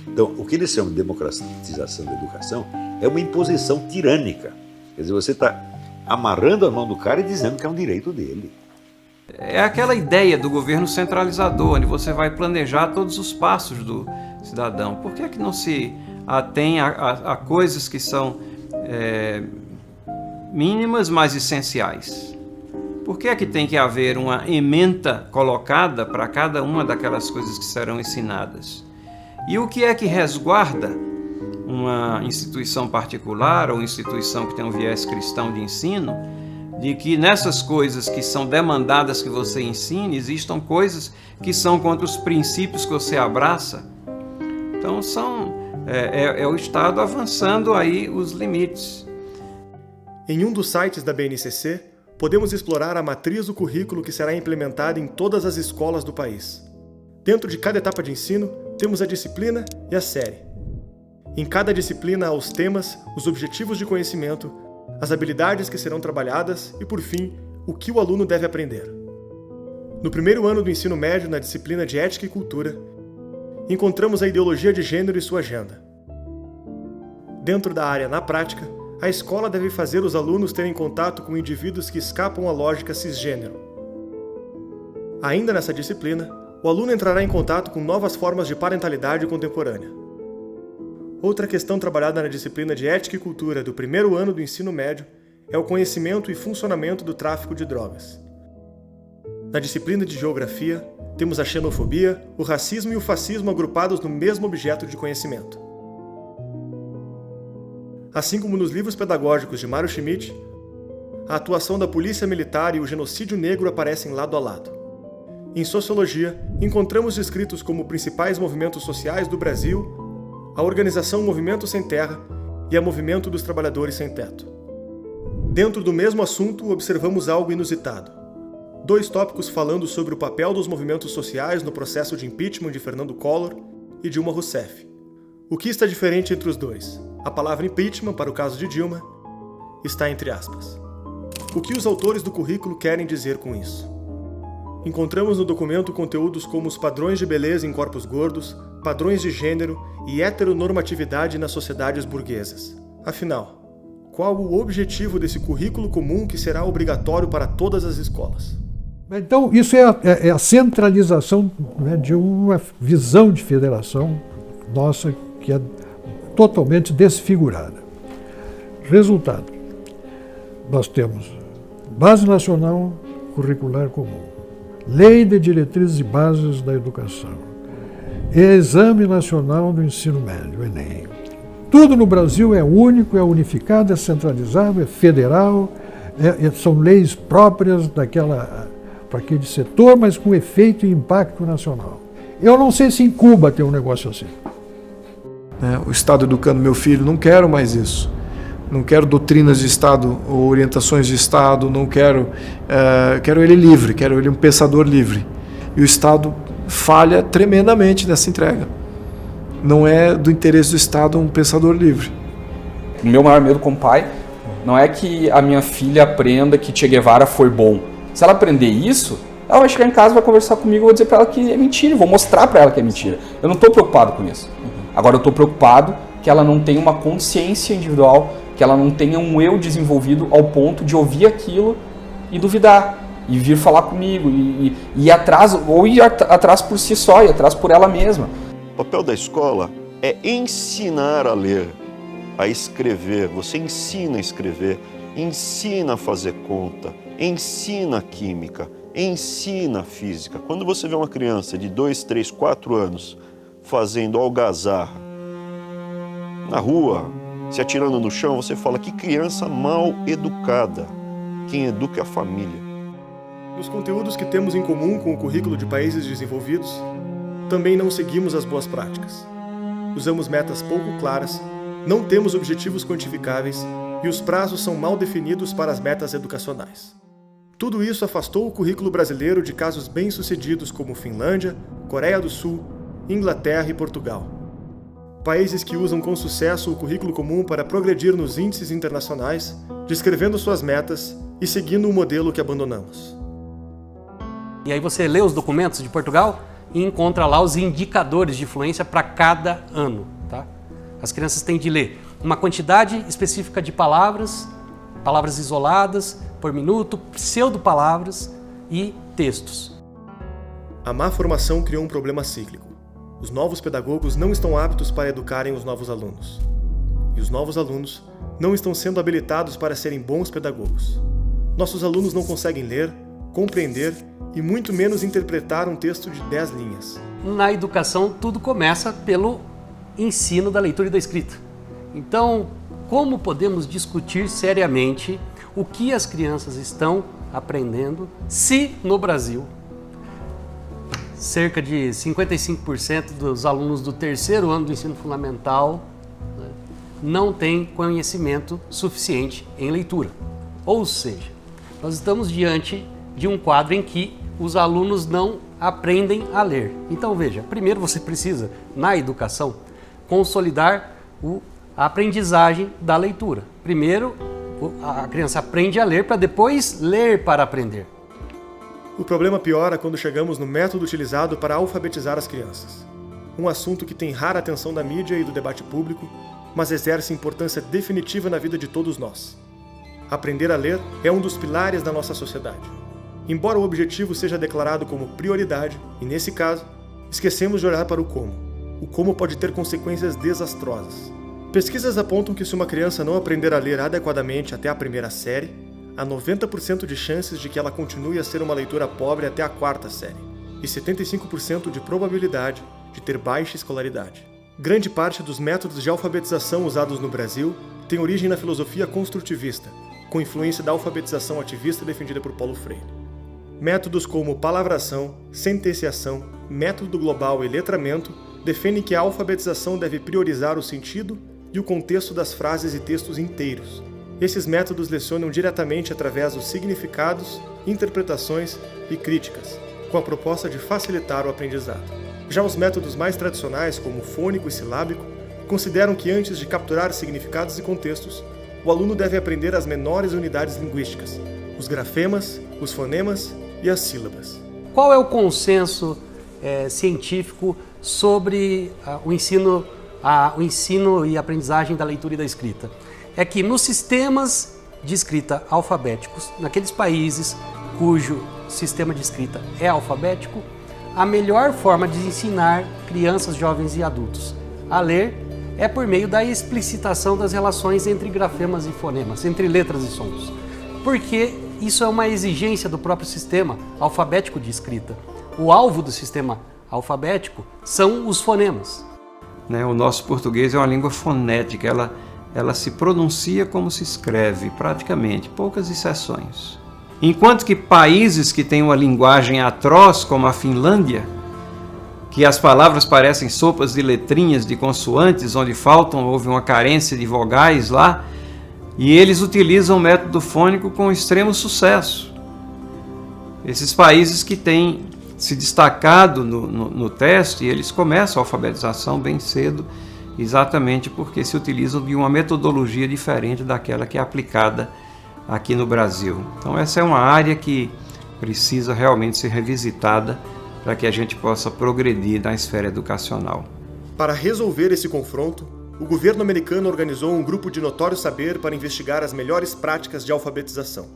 Então, o que eles chamam de democratização da educação é uma imposição tirânica. Quer dizer, você está amarrando a mão do cara e dizendo que é um direito dele. É aquela ideia do governo centralizador, onde você vai planejar todos os passos do cidadão. Por que é que não se atém a coisas que são mínimas, mas essenciais? Por que é que tem que haver uma ementa colocada para cada uma daquelas coisas que serão ensinadas? E o que é que resguarda uma instituição particular ou instituição que tem um viés cristão de ensino, de que nessas coisas que são demandadas que você ensine, existam coisas que são contra os princípios que você abraça? Então é o Estado avançando aí os limites. Em um dos sites da BNCC, podemos explorar a matriz do currículo que será implementada em todas as escolas do país. Dentro de cada etapa de ensino, temos a disciplina e a série. Em cada disciplina há os temas, os objetivos de conhecimento, as habilidades que serão trabalhadas e, por fim, o que o aluno deve aprender. No primeiro ano do ensino médio, na disciplina de Ética e Cultura, encontramos a ideologia de gênero e sua agenda. Dentro da área na prática, a escola deve fazer os alunos terem contato com indivíduos que escapam à lógica cisgênero. Ainda nessa disciplina, o aluno entrará em contato com novas formas de parentalidade contemporânea. Outra questão trabalhada na disciplina de Ética e Cultura do primeiro ano do ensino médio é o conhecimento e funcionamento do tráfico de drogas. Na disciplina de Geografia, temos a xenofobia, o racismo e o fascismo agrupados no mesmo objeto de conhecimento. Assim como nos livros pedagógicos de Mário Schmidt, a atuação da polícia militar e o genocídio negro aparecem lado a lado. Em Sociologia, encontramos descritos como principais movimentos sociais do Brasil a organização Movimento Sem Terra e a Movimento dos Trabalhadores Sem Teto. Dentro do mesmo assunto, observamos algo inusitado. 2 tópicos falando sobre o papel dos movimentos sociais no processo de impeachment de Fernando Collor e Dilma Rousseff. O que está diferente entre os dois? A palavra impeachment, para o caso de Dilma, está entre aspas. O que os autores do currículo querem dizer com isso? Encontramos no documento conteúdos como os padrões de beleza em corpos gordos, padrões de gênero e heteronormatividade nas sociedades burguesas. Afinal, qual o objetivo desse currículo comum que será obrigatório para todas as escolas? Então, isso é a centralização, né, de uma visão de federação nossa que é totalmente desfigurada. Resultado, nós temos Base Nacional Curricular Comum, Lei de Diretrizes e Bases da Educação, Exame Nacional do Ensino Médio, Enem. Tudo no Brasil é único, é unificado, é centralizado, é federal, são leis próprias para aquele setor, mas com efeito e impacto nacional. Eu não sei se em Cuba tem um negócio assim. O Estado educando meu filho, não quero mais isso. Não quero doutrinas de Estado ou orientações de Estado, não quero... quero ele livre, quero ele um pensador livre. E o Estado falha tremendamente nessa entrega. Não é do interesse do Estado um pensador livre. O meu maior medo como pai não é que a minha filha aprenda que Che Guevara foi bom. Se ela aprender isso, ela vai chegar em casa, vai conversar comigo, eu vou dizer para ela que é mentira, vou mostrar para ela que é mentira. Eu não estou preocupado com isso. Agora eu estou preocupado que ela não tenha uma consciência individual, que ela não tenha um eu desenvolvido ao ponto de ouvir aquilo e duvidar, e vir falar comigo, e ir atrás, ou ir atrás por si só, ir atrás por ela mesma. O papel da escola é ensinar a ler, a escrever. Você ensina a escrever, ensina a fazer conta, ensina a química, ensina a física. Quando você vê uma criança de 2, 3, 4 anos fazendo algazarra na rua, se atirando no chão, você fala que criança mal educada. Quem educa é a família. Nos conteúdos que temos em comum com o currículo de países desenvolvidos, também não seguimos as boas práticas. Usamos metas pouco claras, não temos objetivos quantificáveis e os prazos são mal definidos para as metas educacionais. Tudo isso afastou o currículo brasileiro de casos bem-sucedidos como Finlândia, Coreia do Sul, Inglaterra e Portugal. Países que usam com sucesso o currículo comum para progredir nos índices internacionais, descrevendo suas metas e seguindo um modelo que abandonamos. E aí você lê os documentos de Portugal e encontra lá os indicadores de fluência para cada ano. Tá? As crianças têm de ler uma quantidade específica de palavras, palavras isoladas por minuto, pseudo-palavras e textos. A má formação criou um problema cíclico. Os novos pedagogos não estão aptos para educarem os novos alunos. E os novos alunos não estão sendo habilitados para serem bons pedagogos. Nossos alunos não conseguem ler, compreender e muito menos interpretar um texto de 10 linhas. Na educação, tudo começa pelo ensino da leitura e da escrita. Então, como podemos discutir seriamente o que as crianças estão aprendendo se no Brasil cerca de 55% dos alunos do terceiro ano do ensino fundamental, né, não têm conhecimento suficiente em leitura? Ou seja, nós estamos diante de um quadro em que os alunos não aprendem a ler. Então veja, primeiro você precisa, na educação, consolidar a aprendizagem da leitura. Primeiro, a criança aprende a ler para depois ler para aprender. O problema piora quando chegamos no método utilizado para alfabetizar as crianças. Um assunto que tem rara atenção da mídia e do debate público, mas exerce importância definitiva na vida de todos nós. Aprender a ler é um dos pilares da nossa sociedade. Embora o objetivo seja declarado como prioridade, e nesse caso, esquecemos de olhar para o como. O como pode ter consequências desastrosas. Pesquisas apontam que se uma criança não aprender a ler adequadamente até a primeira série, há 90% de chances de que ela continue a ser uma leitora pobre até a quarta série, e 75% de probabilidade de ter baixa escolaridade. Grande parte dos métodos de alfabetização usados no Brasil tem origem na filosofia construtivista, com influência da alfabetização ativista defendida por Paulo Freire. Métodos como palavração, sentenciação, método global e letramento defendem que a alfabetização deve priorizar o sentido e o contexto das frases e textos inteiros. Esses métodos lecionam diretamente através dos significados, interpretações e críticas, com a proposta de facilitar o aprendizado. Já os métodos mais tradicionais, como fônico e silábico, consideram que antes de capturar significados e contextos, o aluno deve aprender as menores unidades linguísticas, os grafemas, os fonemas e as sílabas. Qual é o consenso científico sobre o ensino e aprendizagem da leitura e da escrita? É que nos sistemas de escrita alfabéticos, naqueles países cujo sistema de escrita é alfabético, a melhor forma de ensinar crianças, jovens e adultos a ler é por meio da explicitação das relações entre grafemas e fonemas, entre letras e sons. Porque isso é uma exigência do próprio sistema alfabético de escrita. O alvo do sistema alfabético são os fonemas. O nosso português é uma língua fonética, ela se pronuncia como se escreve, praticamente, poucas exceções. Enquanto que países que têm uma linguagem atroz, como a Finlândia, que as palavras parecem sopas de letrinhas, de consoantes, onde houve uma carência de vogais lá, e eles utilizam o método fônico com extremo sucesso. Esses países que têm se destacado no teste, eles começam a alfabetização bem cedo, exatamente porque se utilizam de uma metodologia diferente daquela que é aplicada aqui no Brasil. Então essa é uma área que precisa realmente ser revisitada para que a gente possa progredir na esfera educacional. Para resolver esse confronto, o governo americano organizou um grupo de notório saber para investigar as melhores práticas de alfabetização.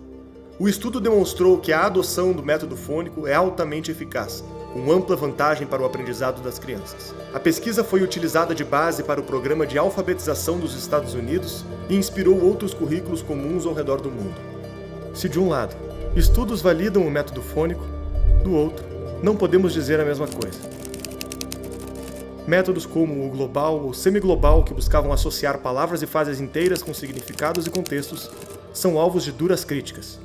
O estudo demonstrou que a adoção do método fônico é altamente eficaz, com ampla vantagem para o aprendizado das crianças. A pesquisa foi utilizada de base para o programa de alfabetização dos Estados Unidos e inspirou outros currículos comuns ao redor do mundo. Se de um lado, estudos validam o método fônico, do outro, não podemos dizer a mesma coisa. Métodos como o global ou semiglobal, que buscavam associar palavras e frases inteiras com significados e contextos, são alvos de duras críticas.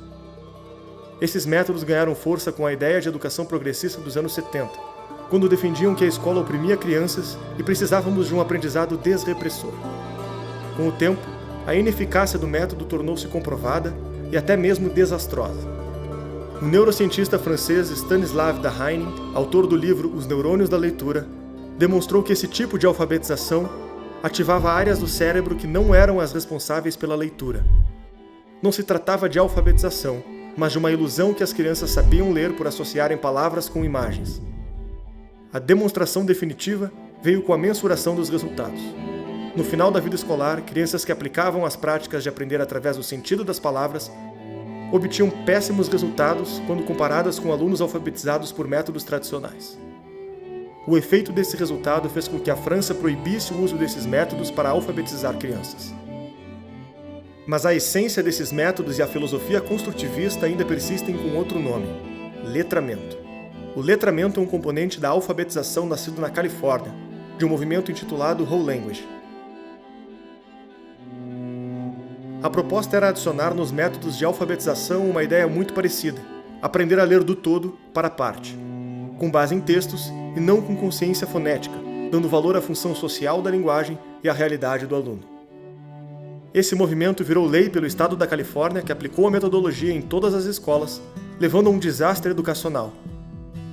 Esses métodos ganharam força com a ideia de educação progressista dos anos 70, quando defendiam que a escola oprimia crianças e precisávamos de um aprendizado desrepressor. Com o tempo, a ineficácia do método tornou-se comprovada e até mesmo desastrosa. O neurocientista francês Stanislas Dehaene, autor do livro Os Neurônios da Leitura, demonstrou que esse tipo de alfabetização ativava áreas do cérebro que não eram as responsáveis pela leitura. Não se tratava de alfabetização, mas de uma ilusão que as crianças sabiam ler por associarem palavras com imagens. A demonstração definitiva veio com a mensuração dos resultados. No final da vida escolar, crianças que aplicavam as práticas de aprender através do sentido das palavras obtinham péssimos resultados quando comparadas com alunos alfabetizados por métodos tradicionais. O efeito desse resultado fez com que a França proibisse o uso desses métodos para alfabetizar crianças. Mas a essência desses métodos e a filosofia construtivista ainda persistem com outro nome: letramento. O letramento é um componente da alfabetização nascido na Califórnia, de um movimento intitulado Whole Language. A proposta era adicionar nos métodos de alfabetização uma ideia muito parecida: aprender a ler do todo para a parte, com base em textos e não com consciência fonética, dando valor à função social da linguagem e à realidade do aluno. Esse movimento virou lei pelo estado da Califórnia, que aplicou a metodologia em todas as escolas, levando a um desastre educacional.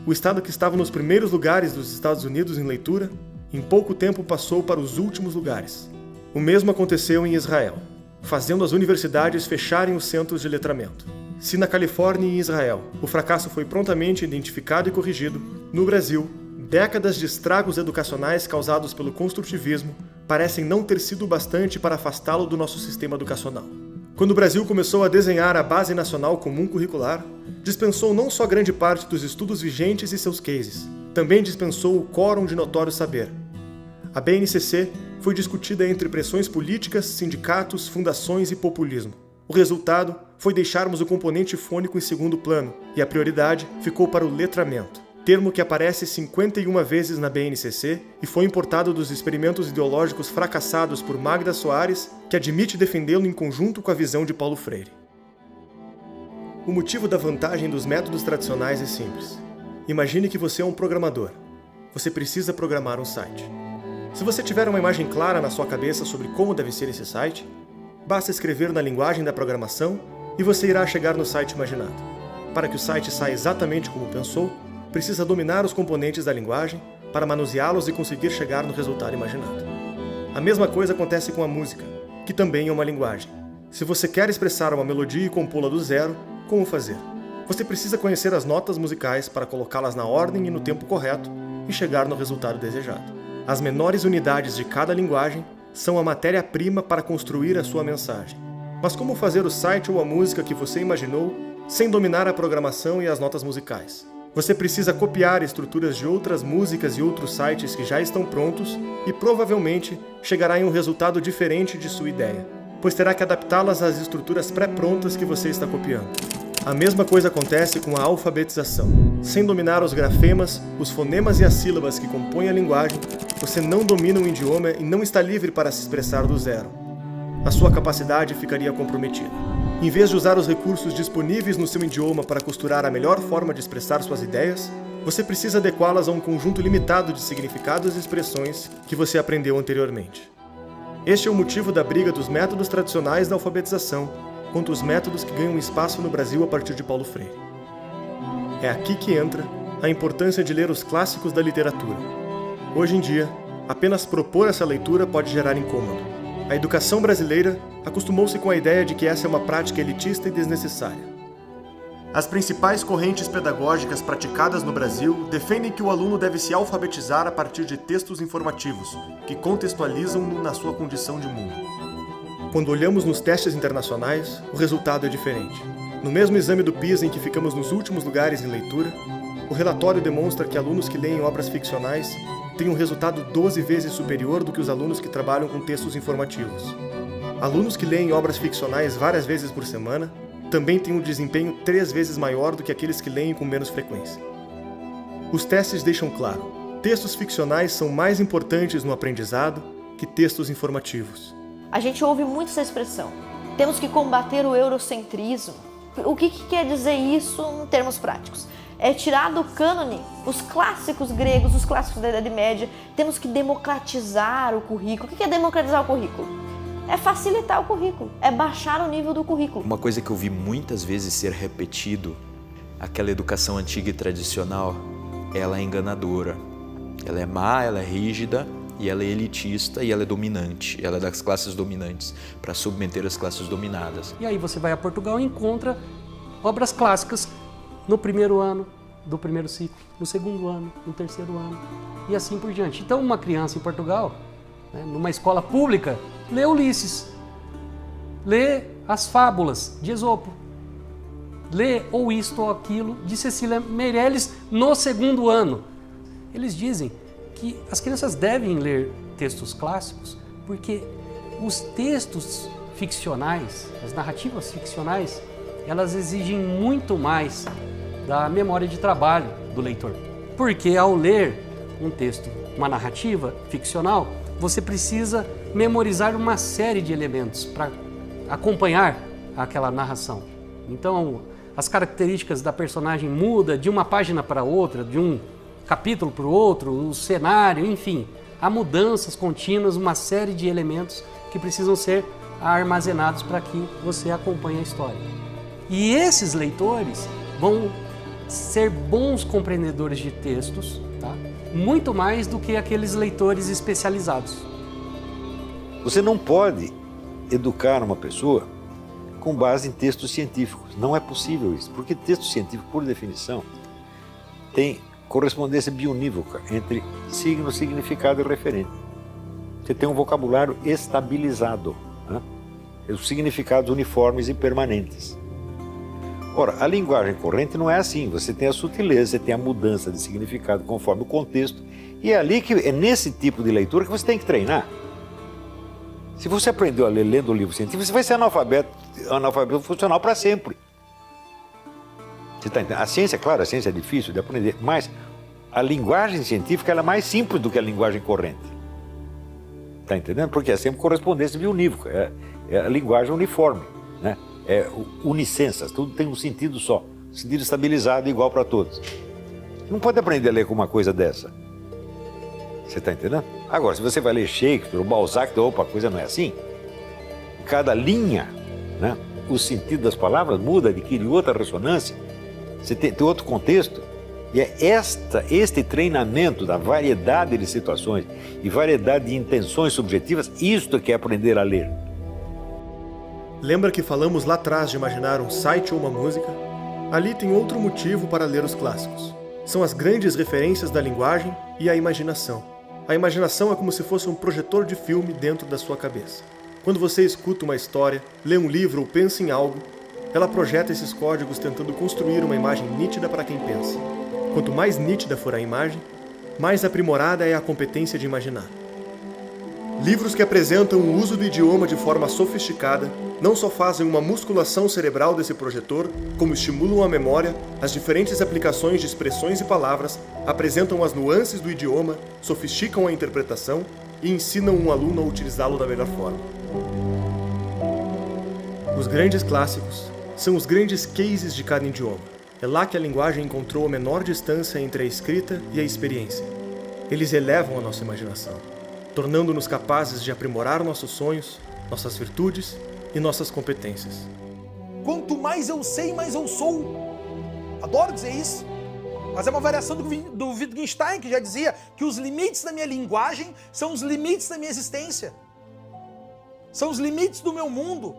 O estado que estava nos primeiros lugares dos Estados Unidos em leitura, em pouco tempo passou para os últimos lugares. O mesmo aconteceu em Israel, fazendo as universidades fecharem os centros de letramento. Se na Califórnia e em Israel o fracasso foi prontamente identificado e corrigido, no Brasil, décadas de estragos educacionais causados pelo construtivismo parecem não ter sido bastante para afastá-lo do nosso sistema educacional. Quando o Brasil começou a desenhar a Base Nacional Comum Curricular, dispensou não só grande parte dos estudos vigentes e seus cases, também dispensou o quórum de notório saber. A BNCC foi discutida entre pressões políticas, sindicatos, fundações e populismo. O resultado foi deixarmos o componente fônico em segundo plano e a prioridade ficou para o letramento, termo que aparece 51 vezes na BNCC e foi importado dos experimentos ideológicos fracassados por Magda Soares, que admite defendê-lo em conjunto com a visão de Paulo Freire. O motivo da vantagem dos métodos tradicionais é simples. Imagine que você é um programador. Você precisa programar um site. Se você tiver uma imagem clara na sua cabeça sobre como deve ser esse site, basta escrever na linguagem da programação e você irá chegar no site imaginado. Para que o site saia exatamente como pensou, precisa dominar os componentes da linguagem para manuseá-los e conseguir chegar no resultado imaginado. A mesma coisa acontece com a música, que também é uma linguagem. Se você quer expressar uma melodia e compô-la do zero, como fazer? Você precisa conhecer as notas musicais para colocá-las na ordem e no tempo correto e chegar no resultado desejado. As menores unidades de cada linguagem são a matéria-prima para construir a sua mensagem. Mas como fazer o site ou a música que você imaginou sem dominar a programação e as notas musicais? Você precisa copiar estruturas de outras músicas e outros sites que já estão prontos e provavelmente chegará em um resultado diferente de sua ideia, pois terá que adaptá-las às estruturas pré-prontas que você está copiando. A mesma coisa acontece com a alfabetização. Sem dominar os grafemas, os fonemas e as sílabas que compõem a linguagem, você não domina o idioma e não está livre para se expressar do zero. A sua capacidade ficaria comprometida. Em vez de usar os recursos disponíveis no seu idioma para costurar a melhor forma de expressar suas ideias, você precisa adequá-las a um conjunto limitado de significados e expressões que você aprendeu anteriormente. Este é o motivo da briga dos métodos tradicionais da alfabetização contra os métodos que ganham espaço no Brasil a partir de Paulo Freire. É aqui que entra a importância de ler os clássicos da literatura. Hoje em dia, apenas propor essa leitura pode gerar incômodo. A educação brasileira acostumou-se com a ideia de que essa é uma prática elitista e desnecessária. As principais correntes pedagógicas praticadas no Brasil defendem que o aluno deve se alfabetizar a partir de textos informativos, que contextualizam-no na sua condição de mundo. Quando olhamos nos testes internacionais, o resultado é diferente. No mesmo exame do PISA em que ficamos nos últimos lugares em leitura, o relatório demonstra que alunos que leem obras ficcionais têm um resultado 12 vezes superior do que os alunos que trabalham com textos informativos. Alunos que leem obras ficcionais várias vezes por semana também têm um desempenho 3 vezes maior do que aqueles que leem com menos frequência. Os testes deixam claro, textos ficcionais são mais importantes no aprendizado que textos informativos. A gente ouve muito essa expressão, temos que combater o eurocentrismo. O que quer dizer isso em termos práticos? É tirar do cânone os clássicos gregos, os clássicos da Idade Média, temos que democratizar o currículo. O que é democratizar o currículo? É facilitar o currículo, é baixar o nível do currículo. Uma coisa que eu vi muitas vezes ser repetido, aquela educação antiga e tradicional, ela é enganadora. Ela é má, ela é rígida, e ela é elitista e ela é dominante. Ela é das classes dominantes para submeter as classes dominadas. E aí você vai a Portugal e encontra obras clássicas no primeiro ano do primeiro ciclo, no segundo ano, no terceiro ano e assim por diante. Então uma criança em Portugal, né, numa escola pública, lê Ulisses, lê as fábulas de Esopo, lê ou isto ou aquilo de Cecília Meirelles no segundo ano. Eles dizem que as crianças devem ler textos clássicos porque os textos ficcionais, as narrativas ficcionais, elas exigem muito mais da memória de trabalho do leitor. Porque ao ler um texto, uma narrativa ficcional, você precisa memorizar uma série de elementos para acompanhar aquela narração. Então, as características da personagem mudam de uma página para outra, de um capítulo para o outro, o cenário, enfim. Há mudanças contínuas, uma série de elementos que precisam ser armazenados para que você acompanhe a história. E esses leitores vão ser bons compreendedores de textos, tá? Muito mais do que aqueles leitores especializados. Você não pode educar uma pessoa com base em textos científicos. Não é possível isso, porque texto científico, por definição, tem correspondência bionívoca entre signo, significado e referente. Você tem um vocabulário estabilizado, né? Os significados uniformes e permanentes. Ora, a linguagem corrente não é assim. Você tem a sutileza, você tem a mudança de significado conforme o contexto, e é nesse tipo de leitura que você tem que treinar. Se você aprendeu a ler lendo o livro científico, você vai ser analfabeto funcional para sempre. Você tá entendendo? A ciência, claro, a ciência é difícil de aprender, mas a linguagem científica ela é mais simples do que a linguagem corrente. Está entendendo? Porque é sempre correspondência bionívoca, é a linguagem uniforme, né? É unicensas, tudo tem um sentido só, sentido estabilizado igual para todos. Você não pode aprender a ler com uma coisa dessa. Você está entendendo? Agora, se você vai ler Shakespeare ou Balzac, opa, a coisa não é assim. Cada linha, né, o sentido das palavras muda, adquire outra ressonância, você tem outro contexto. E é este treinamento da variedade de situações e variedade de intenções subjetivas, isto que é aprender a ler. Lembra que falamos lá atrás de imaginar um site ou uma música? Ali tem outro motivo para ler os clássicos. São as grandes referências da linguagem e a imaginação. A imaginação é como se fosse um projetor de filme dentro da sua cabeça. Quando você escuta uma história, lê um livro ou pensa em algo, ela projeta esses códigos tentando construir uma imagem nítida para quem pensa. Quanto mais nítida for a imagem, mais aprimorada é a competência de imaginar. Livros que apresentam o uso do idioma de forma sofisticada não só fazem uma musculação cerebral desse projetor, como estimulam a memória, as diferentes aplicações de expressões e palavras, apresentam as nuances do idioma, sofisticam a interpretação e ensinam um aluno a utilizá-lo da melhor forma. Os grandes clássicos são os grandes cases de cada idioma. É lá que a linguagem encontrou a menor distância entre a escrita e a experiência. Eles elevam a nossa imaginação, tornando-nos capazes de aprimorar nossos sonhos, nossas virtudes e nossas competências. Quanto mais eu sei, mais eu sou. Adoro dizer isso. Mas é uma variação do Wittgenstein, que já dizia que os limites da minha linguagem são os limites da minha existência. São os limites do meu mundo.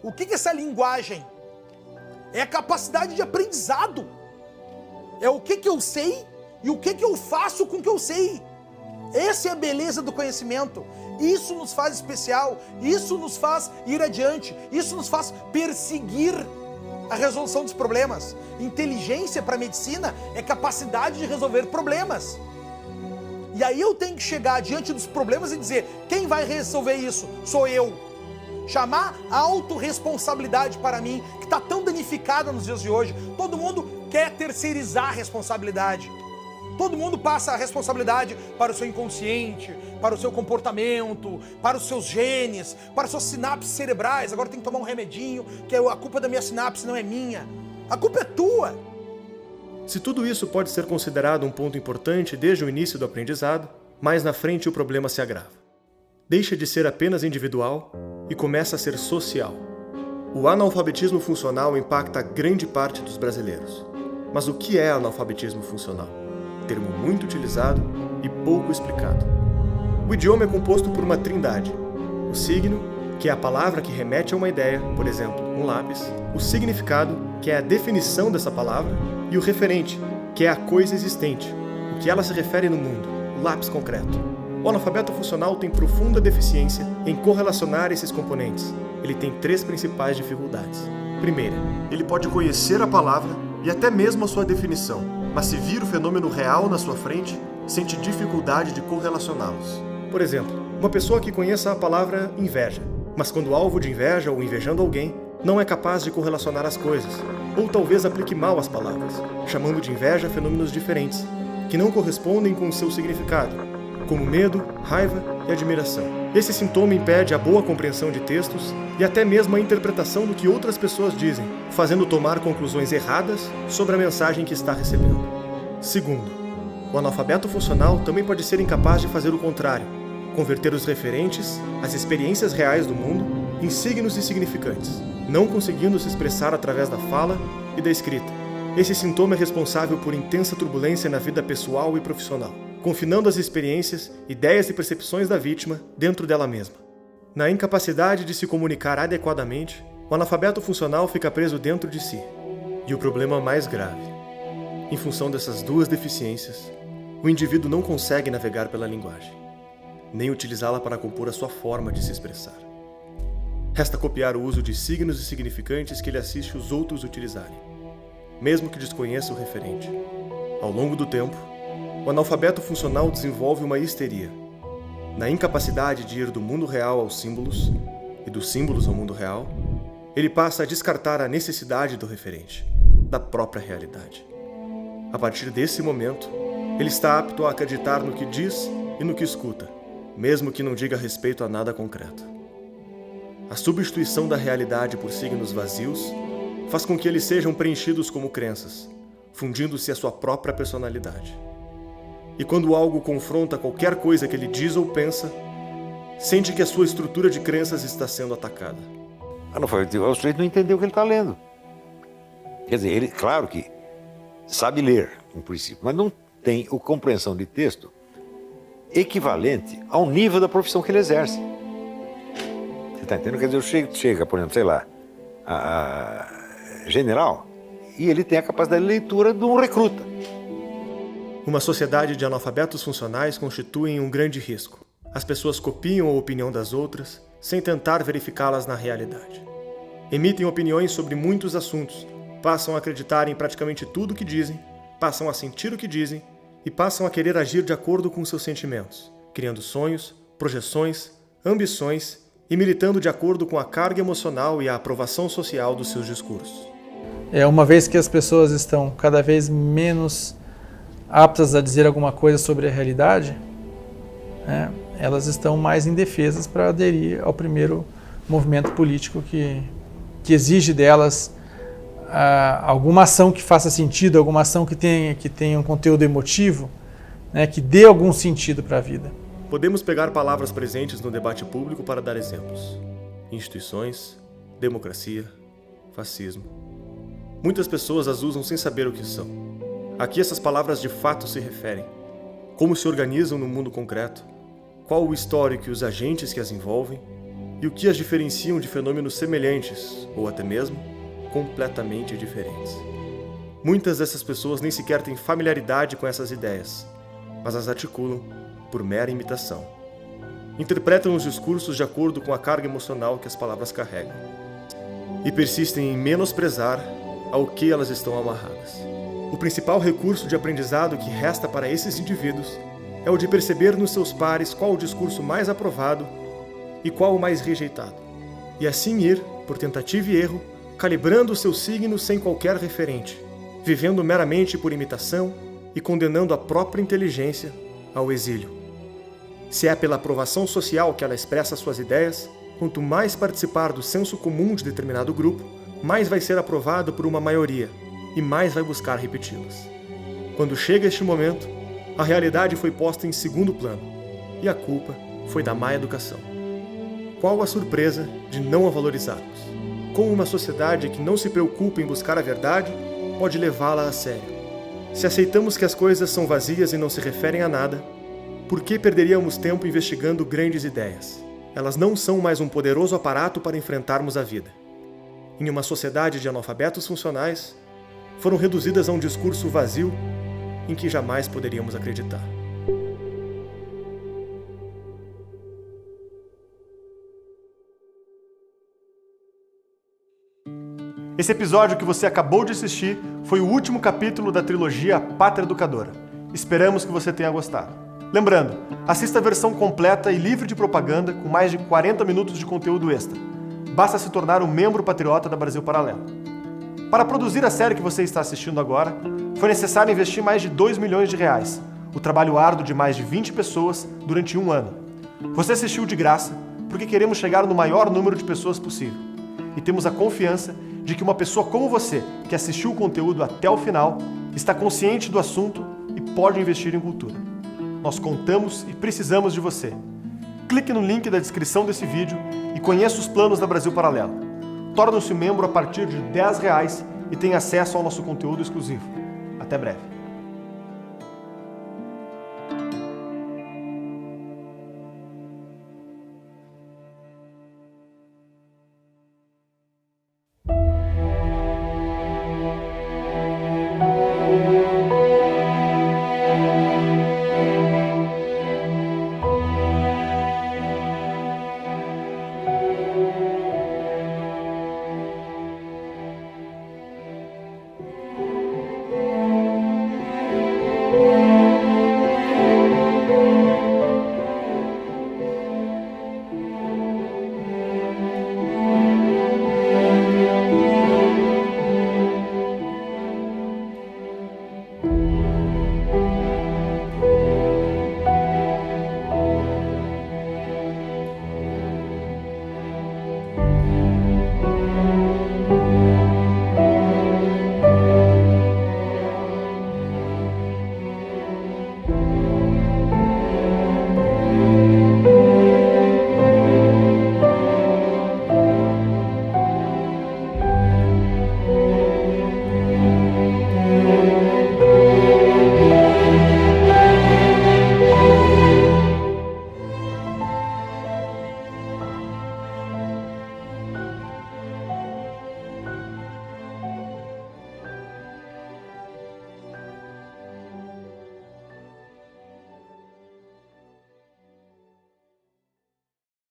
O que é essa linguagem? É a capacidade de aprendizado. É o que eu sei e o que eu faço com o que eu sei. Essa é a beleza do conhecimento. Isso nos faz especial, isso nos faz ir adiante, isso nos faz perseguir a resolução dos problemas. Inteligência para a medicina é capacidade de resolver problemas. E aí eu tenho que chegar diante dos problemas e dizer, quem vai resolver isso? Sou eu. Chamar a autorresponsabilidade para mim, que está tão danificada nos dias de hoje. Todo mundo quer terceirizar a responsabilidade. Todo mundo passa a responsabilidade para o seu inconsciente, para o seu comportamento, para os seus genes, para as suas sinapses cerebrais. Agora tem que tomar um remedinho, que a culpa da minha sinapse não é minha. A culpa é tua. Se tudo isso pode ser considerado um ponto importante desde o início do aprendizado, mais na frente o problema se agrava. Deixa de ser apenas individual e começa a ser social. O analfabetismo funcional impacta grande parte dos brasileiros. Mas o que é analfabetismo funcional? Termo muito utilizado e pouco explicado. O idioma é composto por uma trindade. O signo, que é a palavra que remete a uma ideia, por exemplo, um lápis. O significado, que é a definição dessa palavra. E o referente, que é a coisa existente, o que ela se refere no mundo, o lápis concreto. O analfabeto funcional tem profunda deficiência em correlacionar esses componentes. Ele tem 3 principais dificuldades. Primeira, ele pode conhecer a palavra e até mesmo a sua definição, mas se vir o fenômeno real na sua frente, sente dificuldade de correlacioná-los. Por exemplo, uma pessoa que conheça a palavra inveja, mas quando alvo de inveja ou invejando alguém, não é capaz de correlacionar as coisas, ou talvez aplique mal as palavras, chamando de inveja fenômenos diferentes, que não correspondem com o seu significado, como medo, raiva e admiração. Esse sintoma impede a boa compreensão de textos e até mesmo a interpretação do que outras pessoas dizem, fazendo tomar conclusões erradas sobre a mensagem que está recebendo. Segundo, o analfabeto funcional também pode ser incapaz de fazer o contrário, converter os referentes, as experiências reais do mundo, em signos insignificantes, não conseguindo se expressar através da fala e da escrita. Esse sintoma é responsável por intensa turbulência na vida pessoal e profissional, confinando as experiências, ideias e percepções da vítima dentro dela mesma. Na incapacidade de se comunicar adequadamente, o analfabeto funcional fica preso dentro de si. E o problema mais grave: em função dessas duas deficiências, o indivíduo não consegue navegar pela linguagem, nem utilizá-la para compor a sua forma de se expressar. Resta copiar o uso de signos insignificantes que ele assiste os outros utilizarem, mesmo que desconheça o referente. Ao longo do tempo, o analfabeto funcional desenvolve uma histeria. Na incapacidade de ir do mundo real aos símbolos, e dos símbolos ao mundo real, ele passa a descartar a necessidade do referente, da própria realidade. A partir desse momento, ele está apto a acreditar no que diz e no que escuta, mesmo que não diga respeito a nada concreto. A substituição da realidade por signos vazios faz com que eles sejam preenchidos como crenças, fundindo-se à sua própria personalidade. E quando algo confronta qualquer coisa que ele diz ou pensa, sente que a sua estrutura de crenças está sendo atacada. O sujeito não entendeu o que ele está lendo. Quer dizer, ele, claro que sabe ler, em princípio, mas não tem a compreensão de texto equivalente ao nível da profissão que ele exerce. Você está entendendo? Quer dizer, chega, por exemplo, sei lá, a general, e ele tem a capacidade de leitura de um recruta. Uma sociedade de analfabetos funcionais constitui um grande risco. As pessoas copiam a opinião das outras sem tentar verificá-las na realidade. Emitem opiniões sobre muitos assuntos, passam a acreditar em praticamente tudo o que dizem, passam a sentir o que dizem e passam a querer agir de acordo com seus sentimentos, criando sonhos, projeções, ambições e militando de acordo com a carga emocional e a aprovação social dos seus discursos. Uma vez que as pessoas estão cada vez menos aptas a dizer alguma coisa sobre a realidade, elas estão mais indefesas para aderir ao primeiro movimento político que exige delas alguma ação que faça sentido, alguma ação que tenha um conteúdo emotivo, que dê algum sentido para a vida. Podemos pegar palavras presentes no debate público para dar exemplos. Instituições, democracia, fascismo. Muitas pessoas as usam sem saber o que são. Aqui essas palavras de fato se referem. Como se organizam no mundo concreto, qual o histórico e os agentes que as envolvem, e o que as diferenciam de fenômenos semelhantes, ou até mesmo, completamente diferentes. Muitas dessas pessoas nem sequer têm familiaridade com essas ideias, mas as articulam por mera imitação. Interpretam os discursos de acordo com a carga emocional que as palavras carregam. E persistem em menosprezar ao que elas estão amarradas. O principal recurso de aprendizado que resta para esses indivíduos é o de perceber nos seus pares qual o discurso mais aprovado e qual o mais rejeitado, e assim ir, por tentativa e erro, calibrando o seu signo sem qualquer referente, vivendo meramente por imitação e condenando a própria inteligência ao exílio. Se é pela aprovação social que ela expressa suas ideias, quanto mais participar do senso comum de determinado grupo, mais vai ser aprovado por uma maioria e mais vai buscar repeti-las. Quando chega este momento, a realidade foi posta em segundo plano e a culpa foi da má educação. Qual a surpresa de não a valorizarmos? Como uma sociedade que não se preocupa em buscar a verdade pode levá-la a sério? Se aceitamos que as coisas são vazias e não se referem a nada, por que perderíamos tempo investigando grandes ideias? Elas não são mais um poderoso aparato para enfrentarmos a vida. Em uma sociedade de analfabetos funcionais, foram reduzidas a um discurso vazio em que jamais poderíamos acreditar. Esse episódio que você acabou de assistir foi o último capítulo da trilogia Pátria Educadora. Esperamos que você tenha gostado. Lembrando, assista a versão completa e livre de propaganda com mais de 40 minutos de conteúdo extra. Basta se tornar um membro patriota da Brasil Paralelo. Para produzir a série que você está assistindo agora, foi necessário investir mais de R$2 milhões, o trabalho árduo de mais de 20 pessoas durante um ano. Você assistiu de graça porque queremos chegar no maior número de pessoas possível. E temos a confiança de que uma pessoa como você, que assistiu o conteúdo até o final, está consciente do assunto e pode investir em cultura. Nós contamos e precisamos de você. Clique no link da descrição desse vídeo E conheça os planos da Brasil Paralelo. Torne-se membro a partir de R$10 e tenha acesso ao nosso conteúdo exclusivo. Até breve.